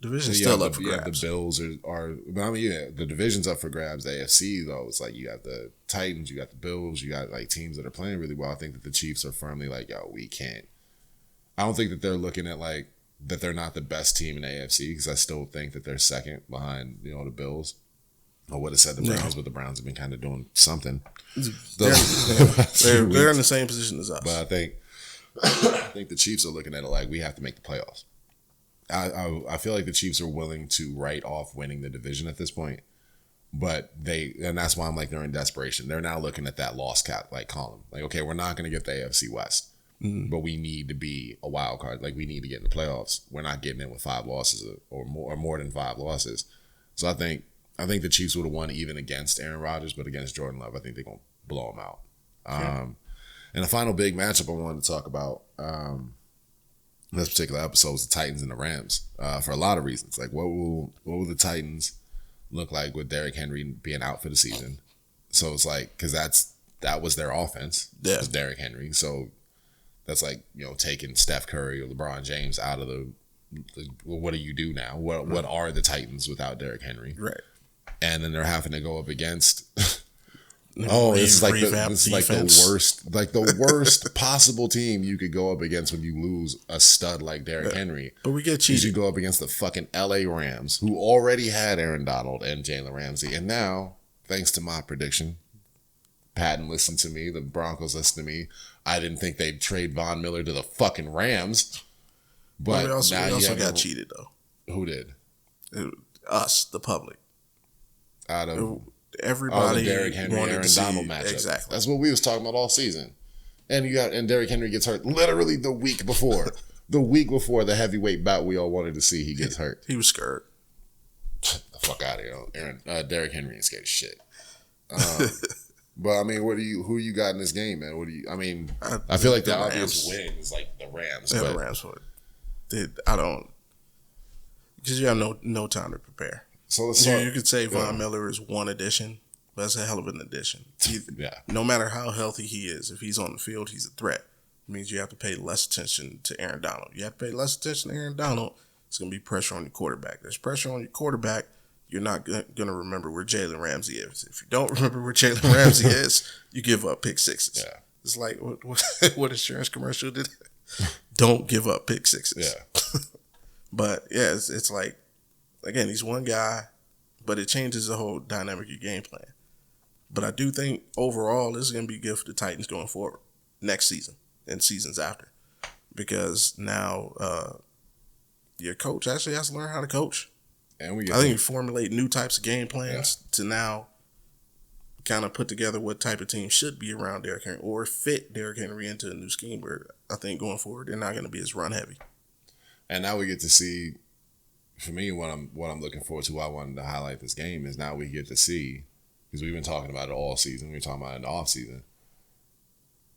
division's still up for grabs. grabs. The Bills are, but I mean, the division's up for grabs. The AFC though, it's like you got the Titans, you got the Bills, you got like teams that are playing really well. I think that the Chiefs are firmly like, yo, we can't. I don't think that they're looking at like that they're not the best team in the AFC because I still think that they're second behind the Bills. I would have said the Browns, but the Browns have been kind of doing something. They're in the same position as us. But I think the Chiefs are looking at it like we have to make the playoffs. I feel like the Chiefs are willing to write off winning the division at this point, but and that's why I'm like they're in desperation. They're now looking at that loss cap column. Like, okay, we're not going to get the AFC West, but we need to be a wild card. Like, we need to get in the playoffs. We're not getting in with 5 losses or more than 5 losses. So I think the Chiefs would have won even against Aaron Rodgers, but against Jordan Love, I think they're going to blow him out. And the final big matchup I wanted to talk about in this particular episode was the Titans and the Rams for a lot of reasons. Like, what will the Titans look like with Derrick Henry being out for the season? So it's like, because that was their offense, was Derrick Henry. So that's like, taking Steph Curry or LeBron James out of what do you do now? What are the Titans without Derrick Henry? Right. And then they're having to go up against. It's like the worst possible team you could go up against when you lose a stud like Derrick Henry. But we get cheated. You go up against the fucking LA Rams, who already had Aaron Donald and Jalen Ramsey, and now, thanks to my prediction, Patton listened to me, the Broncos listened to me. I didn't think they'd trade Von Miller to the fucking Rams. But we also got cheated though. Who did? Us, the public. Out of everybody, the Derrick Henry, Aaron Donald matchup. Exactly. That's what we was talking about all season. And Derrick Henry gets hurt literally the week before. The week before the heavyweight bout we all wanted to see, he gets hurt. He was scared. The fuck out of here. Derrick Henry ain't scared of shit. But I mean, who you got in this game, man? I feel like the obvious win is like the Rams. Yeah, the Rams would. Because you have no time to prepare. So let's start. You could say Von Miller is one addition, but that's a hell of an addition. No matter how healthy he is, if he's on the field, he's a threat. It means you have to pay less attention to Aaron Donald. You have to pay less attention to Aaron Donald. It's going to be pressure on your quarterback. There's pressure on your quarterback. You're not going to remember where Jalen Ramsey is. If you don't remember where Jalen Ramsey is, you give up pick sixes. Yeah. It's like what insurance commercial did? Don't give up pick sixes. Yeah. But yeah, it's like, again, he's one guy, but it changes the whole dynamic of your game plan. But I do think overall this is going to be good for the Titans going forward next season and seasons after, because now your coach actually has to learn how to coach. And I think you formulate new types of game plans to now kind of put together what type of team should be around Derrick Henry or fit Derrick Henry into a new scheme where I think going forward they're not going to be as run heavy. And now we get to see, for me, what I'm looking forward to, why I wanted to highlight this game is now we get to see, because we've been talking about it all season, we were talking about it in the off season,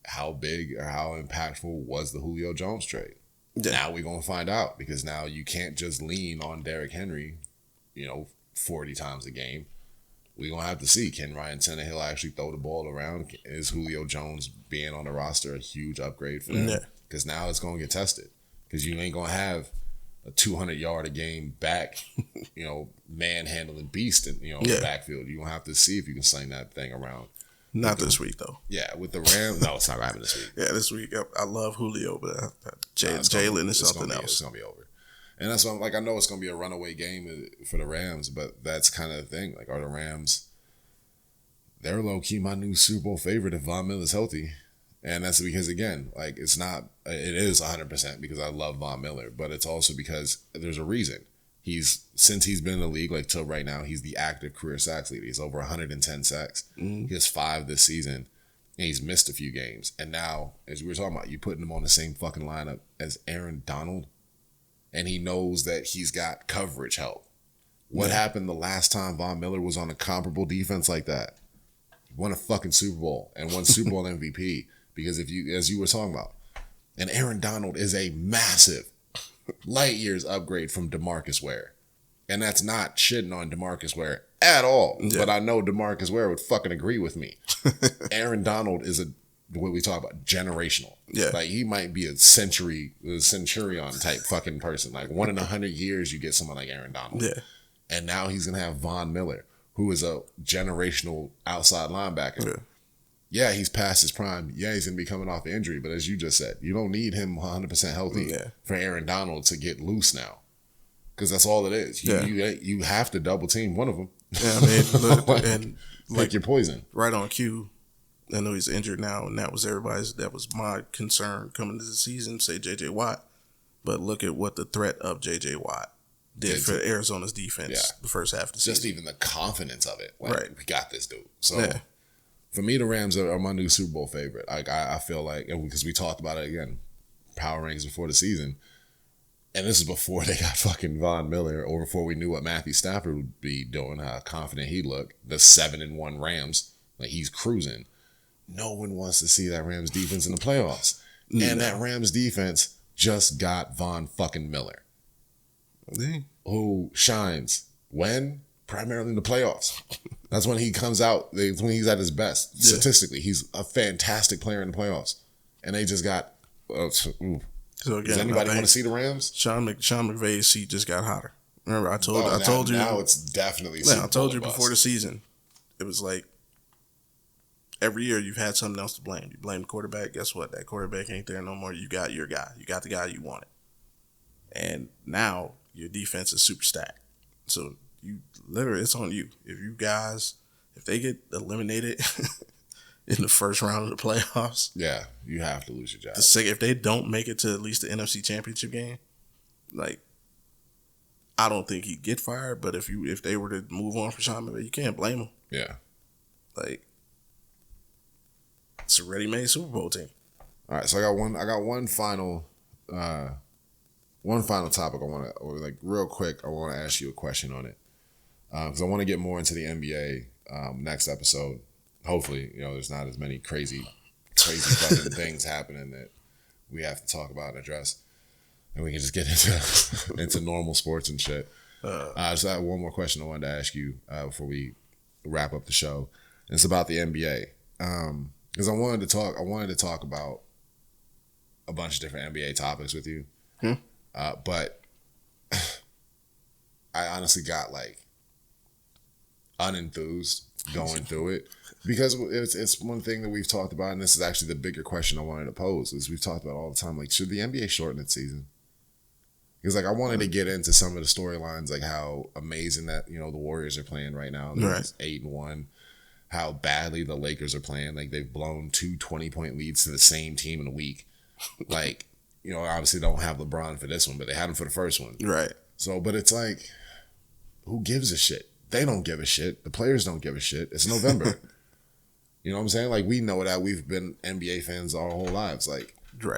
how big or how impactful was the Julio Jones trade. Yeah. Now we're going to find out, because now you can't just lean on Derrick Henry 40 times a game. We're going to have to see, can Ryan Tannehill actually throw the ball around? Is Julio Jones being on the roster a huge upgrade for them? Because now it's going to get tested. Because you ain't going to have a 200-yard a game back, manhandling beast in the backfield. You don't have to see if you can sling that thing around. Not this week though. Yeah, with the Rams, no, it's not happening this week. Yeah, this week I love Julio, but Jalen is something else. It's gonna be over, and that's why I'm like, I know it's gonna be a runaway game for the Rams, but that's kind of the thing. Like, are the Rams? They're low key my new Super Bowl favorite if Von Miller's healthy. And that's because, again, like, it is 100% because I love Von Miller, but it's also because there's a reason. Since he's been in the league, like, till right now, he's the active career sacks leader. He's over 110 sacks. Mm-hmm. He has 5 this season, and he's missed a few games. And now, as we were talking about, you putting him on the same fucking lineup as Aaron Donald, and he knows that he's got coverage help. What happened the last time Von Miller was on a comparable defense like that? He won a fucking Super Bowl and won Super Bowl MVP. Because as you were talking about, and Aaron Donald is a massive light years upgrade from DeMarcus Ware. And that's not shitting on DeMarcus Ware at all. Yeah. But I know DeMarcus Ware would fucking agree with me. Aaron Donald is what we talk about, generational. Yeah. Like, he might be a centurion type fucking person. Like, 1 in 100 years you get someone like Aaron Donald. Yeah. And now he's going to have Von Miller, who is a generational outside linebacker. Yeah. Yeah, he's past his prime. Yeah, he's going to be coming off injury. But as you just said, you don't need him 100% healthy for Aaron Donald to get loose now. Because that's all it is. You have to double team one of them. Yeah, I mean, look, and like your poison. Right on cue. I know he's injured now, and that was my concern coming into the season, say J.J. Watt. But look at what the threat of J.J. Watt did for Arizona's defense the first half of the season. Just even the confidence of it. Like, we got this dude. So... Yeah. For me, the Rams are my new Super Bowl favorite. Like, I feel like, because we talked about it again, power rankings before the season, and this is before they got fucking Von Miller, or before we knew what Matthew Stafford would be doing, how confident he looked. The 7-1 Rams, like, he's cruising. No one wants to see that Rams defense in the playoffs, and that Rams defense just got Von fucking Miller, who shines when primarily in the playoffs. That's when he comes out. When he's at his best. Statistically, he's a fantastic player in the playoffs. And they just got. So again, does anybody want to see the Rams? Sean McVay's seat just got hotter. Remember, I told you. Now it's definitely. I told you before the season. It was like every year you've had something else to blame. You blame the quarterback. Guess what? That quarterback ain't there no more. You got your guy. You got the guy you wanted. And now your defense is super stacked. So you literally, it's on you. If they get eliminated in the first round of the playoffs, you have to lose your job. If they don't make it to at least the NFC Championship game, like, I don't think he'd get fired. But if they were to move on for Sean McVay, you can't blame him. Yeah, like, it's a ready-made Super Bowl team. All right, so I got one final topic I want to, or like real quick, I want to ask you a question on it. Because I want to get more into the NBA next episode. Hopefully, there's not as many crazy fucking things happening that we have to talk about and address, and we can just get into normal sports and shit. I just have one more question I wanted to ask you before we wrap up the show. And it's about the NBA, because I wanted to talk about a bunch of different NBA topics with you, but I honestly got like unenthused going through it, because it's one thing that we've talked about, and this is actually the bigger question I wanted to pose, is we've talked about all the time, like, should the NBA shorten its season? Because, like, I wanted to get into some of the storylines, like how amazing that, the Warriors are playing right now. They're 8-1. How badly the Lakers are playing. Like, they've blown 2 20-point leads to the same team in a week. Like, obviously don't have LeBron for this one, but they had him for the first one. Right. So, but it's like, who gives a shit? They don't give a shit. The players don't give a shit. It's November. You know what I'm saying? Like, we know that. We've been NBA fans our whole lives. Like,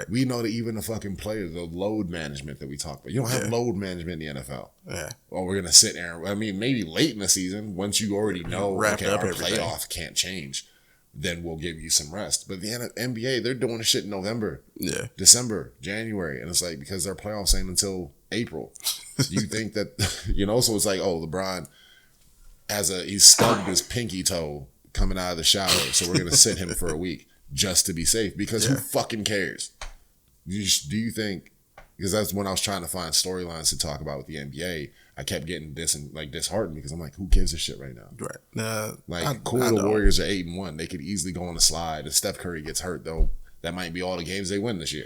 we know that even the fucking players, the load management that we talk about. You don't have load management in the NFL. Yeah. Well, we're going to sit there. I mean, maybe late in the season, once you already know, our playoff can't change, then we'll give you some rest. But the NBA, they're doing the shit in November, December, January. And it's like, because their playoffs ain't until April. So you think that, so it's like, oh, LeBron he's stubbed his pinky toe coming out of the shower, so we're going to sit him for a week just to be safe, because who fucking cares? Do you think Because that's when I was trying to find storylines to talk about with the NBA. I kept getting disheartened because I'm like, who gives a shit right now? Right. The Warriors are 8-1. They could easily go on a slide. If Steph Curry gets hurt, though, that might be all the games they win this year.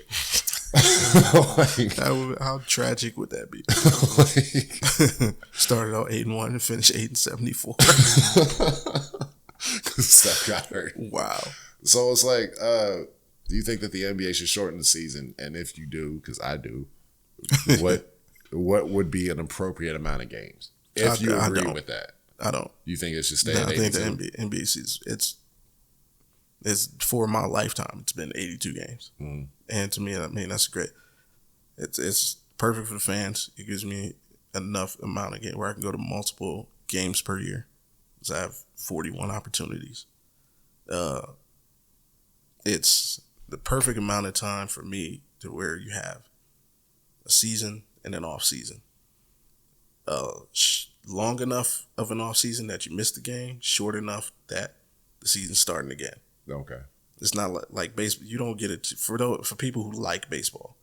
How tragic would that be? Started out 8-1 and finished 8-74. Steph got hurt. Wow. So it's like, do you think that the NBA should shorten the season? And if you do, because I do, what would be an appropriate amount of games? If you agree with that. I don't. You think it should stay at 82? I think the NBA season, it's for my lifetime, it's been 82 games. Mm. And to me, I mean, that's great. It's perfect for the fans. It gives me enough amount of games where I can go to multiple games per year. So I have 41 opportunities. It's the perfect amount of time for me to where you have a season and an off season. Long enough of an off season that you miss the game, short enough that the season's starting again. Okay. It's not like baseball. You don't get it for people who like baseball.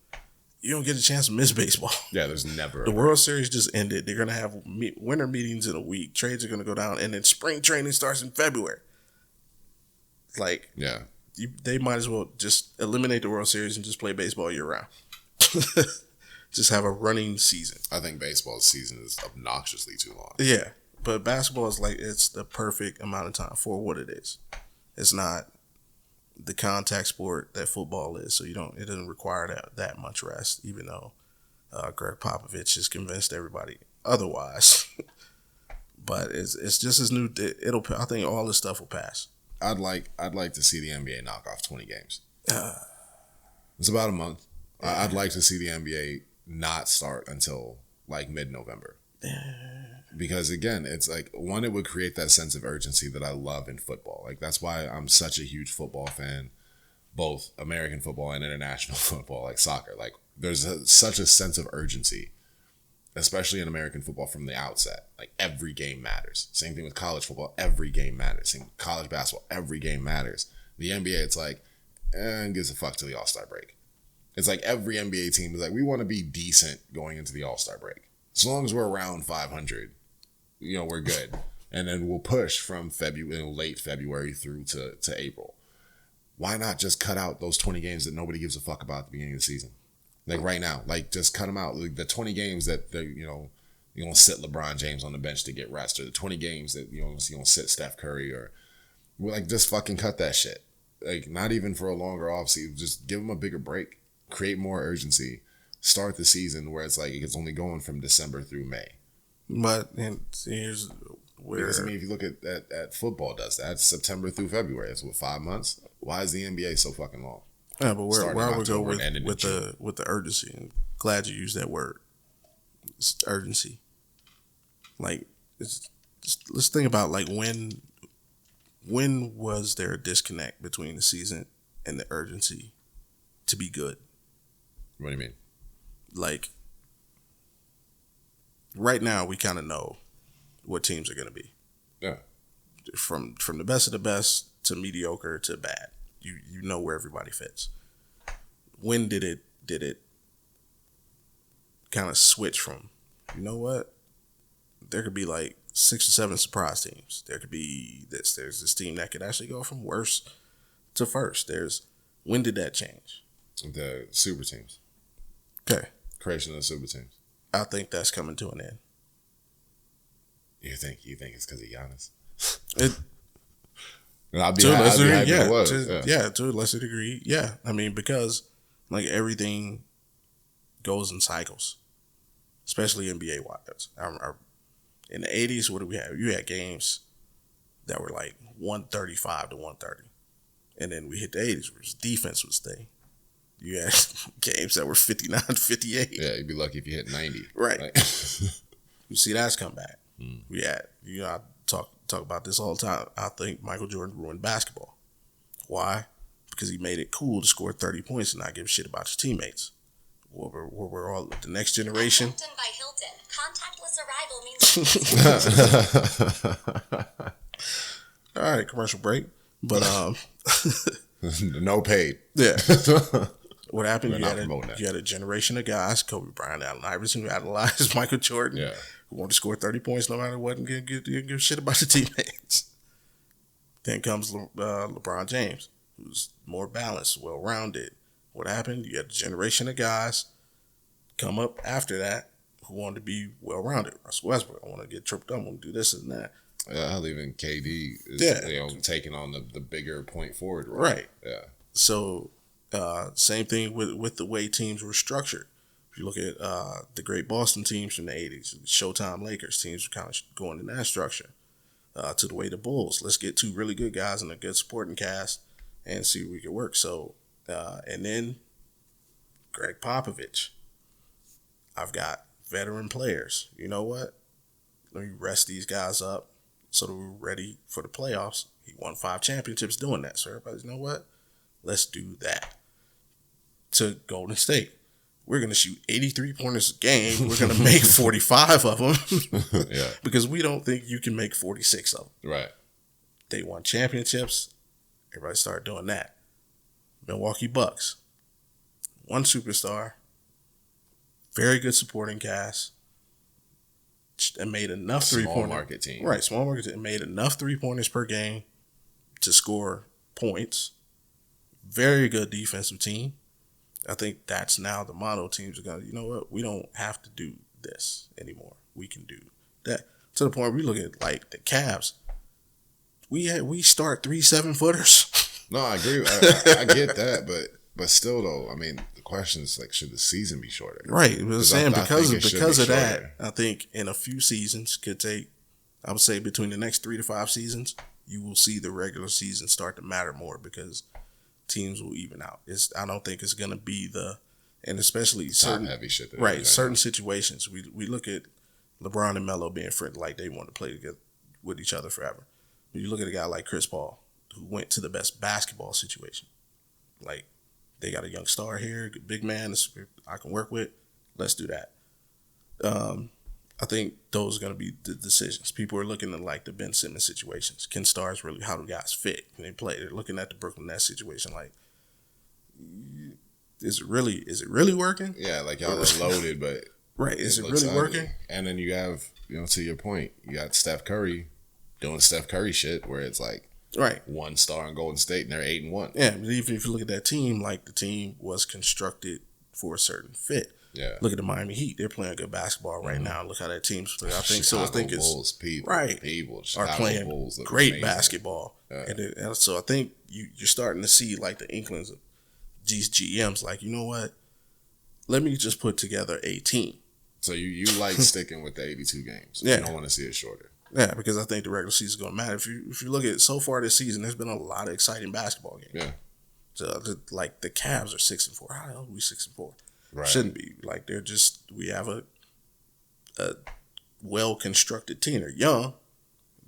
You don't get a chance to miss baseball. Yeah, there's never. The World Series just ended. They're gonna have winter meetings in a week. Trades are gonna go down, and then spring training starts in February. Like, yeah, they might as well just eliminate the World Series and just play baseball year round. Just have a running season. I think baseball's season is obnoxiously too long. Yeah, but basketball is it's the perfect amount of time for what it is. It's not the contact sport that football is, so it doesn't require that much rest, even though Greg Popovich has convinced everybody otherwise. But it's just as new. I think all this stuff will pass. I'd like to see the NBA knock off 20 games. It's about a month. I'd like to see the NBA not start until like mid-November. Because again, it's like, one, it would create that sense of urgency that I love in football. Like, that's why I'm such a huge football fan, both American football and international football, like soccer. Like, there's such a sense of urgency, especially in American football from the outset. Like, every game matters. Same thing with college football. Every game matters. Same with college basketball. Every game matters. The NBA, it's like, gives a fuck till the All-Star break. It's like every NBA team is like, we want to be decent going into the All-Star break. As long as we're around 500, we're good. And then we'll push from late February through to April. Why not just cut out those 20 games that nobody gives a fuck about at the beginning of the season? Like right now, like just cut them out. Like the 20 games that you don't sit LeBron James on the bench to get rest, or the 20 games that you don't sit Steph Curry, or like just fucking cut that shit. Like, not even for a longer offseason, just give them a bigger break, create more urgency, start the season where it's like it's only going from December through May. But here's where, because, if you look at football, does that September through February? That's 5 months. Why is the NBA so fucking long? Yeah, but where I would go with the urgency. And glad you used that word. It's urgency. Like, let's think about like when was there a disconnect between the season and the urgency to be good? What do you mean? Like, right now we kind of know what teams are going to be. Yeah. From the best of the best to mediocre to bad. You know where everybody fits. When did it kind of switch from, you know what? There could be like 6 or 7 surprise teams. There could be there's this team that could actually go from worst to first. When did that change? The super teams. Okay. Creation of the super teams. I think that's coming to an end. You think it's because of Giannis? To a lesser degree, yeah. I mean, because like everything goes in cycles, especially NBA wise. In the 80s, what do we have? You had games that were like 135 to 130, and then we hit the 80s where defense was thing. You had games that were 59 to 58. Yeah, you'd be lucky if you hit 90. Right. You see, that's come back. We had, I talk about this all the time. I think Michael Jordan ruined basketball. Why? Because he made it cool to score 30 points and not give a shit about your teammates. We're all the next generation. Hilton by Hilton. Contactless arrival means. All right, commercial break. But no paid. Yeah. What happened? We're not promoting that. You had a generation of guys, Kobe Bryant, Allen Iverson, who idolized Michael Jordan, who wanted to score 30 points no matter what and give a shit about the teammates. Then comes LeBron James, who's more balanced, well-rounded. What happened? You had a generation of guys come up after that who wanted to be well-rounded. Russell Westbrook, I want to get tripped up, I want to do this and that. Hell, even KD is taking on the bigger point forward role. Right. Yeah. So, same thing with the way teams were structured. If you look at the great Boston teams from the 80s, Showtime Lakers teams were kind of going in that structure. To the way the Bulls, let's get two really good guys and a good supporting cast and see if we can work. So, and then Greg Popovich. I've got veteran players. You know what? Let me rest these guys up so that we're ready for the playoffs. He won 5 championships doing that. So everybody's, you know what? Let's do that. To Golden State. We're going to shoot 83 pointers a game. We're going to make 45 of them. Yeah. Because we don't think you can make 46 of them. Right. They won championships. Everybody started doing that. Milwaukee Bucks. One superstar. Very good supporting cast. And made enough three-pointers. Small market team. Right, small market team. Made enough three-pointers per game to score points. Very good defensive team. I think that's now the motto. Teams are going to, you know what? We don't have to do this anymore. We can do that. To the point we look at, like, the Cavs. We start 3 7-footers. No, I agree. I get that, but still, though, I mean, the question is, like, should the season be shorter? Right. I was saying because of that, shorter. I think in a few seasons, could take, I would say between the next 3 to 5 seasons, you will see the regular season start to matter more because teams will even out. I don't think it's going to be and especially certain heavy shit. Certain situations. We look at LeBron and Melo being friends, like they want to play together with each other forever. When you look at a guy like Chris Paul, who went to the best basketball situation, like they got a young star here, good big man I can work with. Let's do that. I think those are going to be the decisions. People are looking at like the Ben Simmons situations. Can stars really, how do guys fit when they play? They're looking at the Brooklyn Nets situation like, is it really working? Yeah, like y'all are loaded, but right, is it really working? And then you have, to your point, you got Steph Curry doing Steph Curry shit where it's like one star in Golden State and they're 8-1. Yeah, but even if you look at that team, like the team was constructed for a certain fit. Yeah. Look at the Miami Heat; they're playing good basketball right now. Look how that team's playing. I think Bulls, people are playing Bulls great amazing. Basketball, and so I think you're starting to see like the inklings of these GMs. Like, you know what? Let me just put together a team. So you like sticking with the 82 games? Yeah. You don't want to see it shorter. Yeah, because I think the regular season is going to matter. If you look at so far this season, there's been a lot of exciting basketball games. Yeah. So like the Cavs are 6-4. How the hell are we 6-4? Right. Shouldn't be. Like we have a well constructed team. They're young.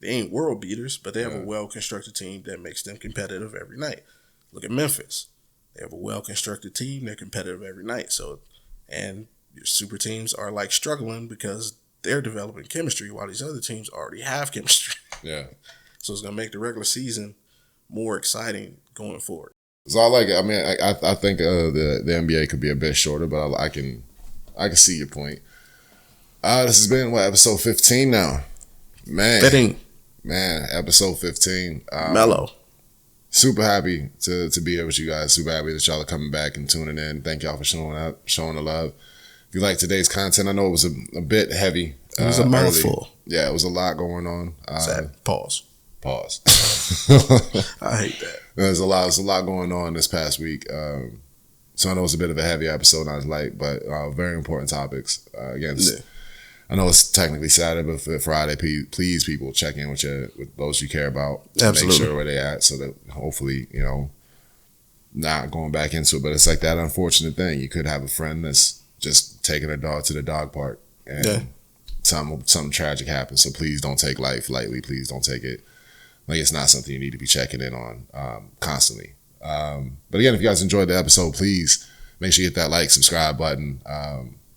They ain't world beaters, but they have a well constructed team that makes them competitive every night. Look at Memphis. They have a well constructed team. They're competitive every night. So, and your super teams are like struggling because they're developing chemistry while these other teams already have chemistry. Yeah. So it's gonna make the regular season more exciting going forward. So I like it. I mean, I think the NBA could be a bit shorter, but I can see your point. This has been episode 15 now, man. Fitting. Man, episode 15. Mellow. Super happy to be here with you guys. Super happy that y'all are coming back and tuning in. Thank y'all for showing up, showing the love. If you like today's content, I know it was a bit heavy. It was a mouthful. Yeah, it was a lot going on. Pause. I hate that. There's a lot going on this past week. So I know it's a bit of a heavy episode, not as light, but very important topics. I know it's technically Saturday, but for Friday, please, people, check in with those you care about. Absolutely. Make sure where they at so that hopefully, not going back into it. But it's like that unfortunate thing. You could have a friend that's just taking a dog to the dog park and something tragic happens. So please don't take life lightly. Please don't take it like it's not something you need to be checking in on constantly. But again, if you guys enjoyed the episode, please make sure you hit that like, subscribe button.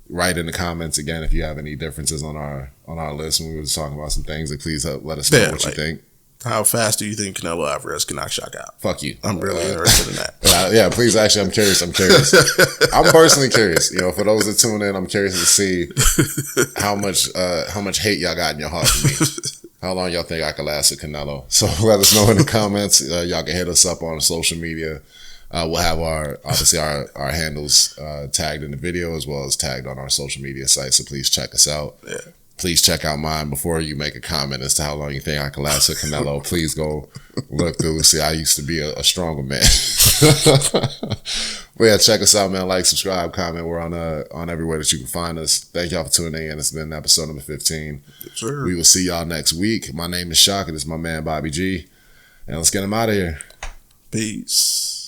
Write in the comments again if you have any differences on our list when we were talking about some things. Like, please let us know what you think. How fast do you think Canelo Alvarez can knock Shaq out? Fuck you. I'm really interested in that. Yeah, please. Actually, I'm curious. I'm personally curious. For those that tune in, I'm curious to see how much hate y'all got in your heart for me. How long y'all think I could last with Canelo? So let us know in the comments. Y'all can hit us up on social media. We'll have our handles tagged in the video as well as tagged on our social media site. So please check us out. Yeah. Please check out mine before you make a comment as to how long you think I can last with Canelo. Please go look through. See, I used to be a stronger man. But yeah, check us out, man. Like, subscribe, comment. We're on everywhere that you can find us. Thank y'all for tuning in. It's been episode number 15. Yes, sir. We will see y'all next week. My name is Shock, and it's my man Bobby G. And let's get him out of here. Peace.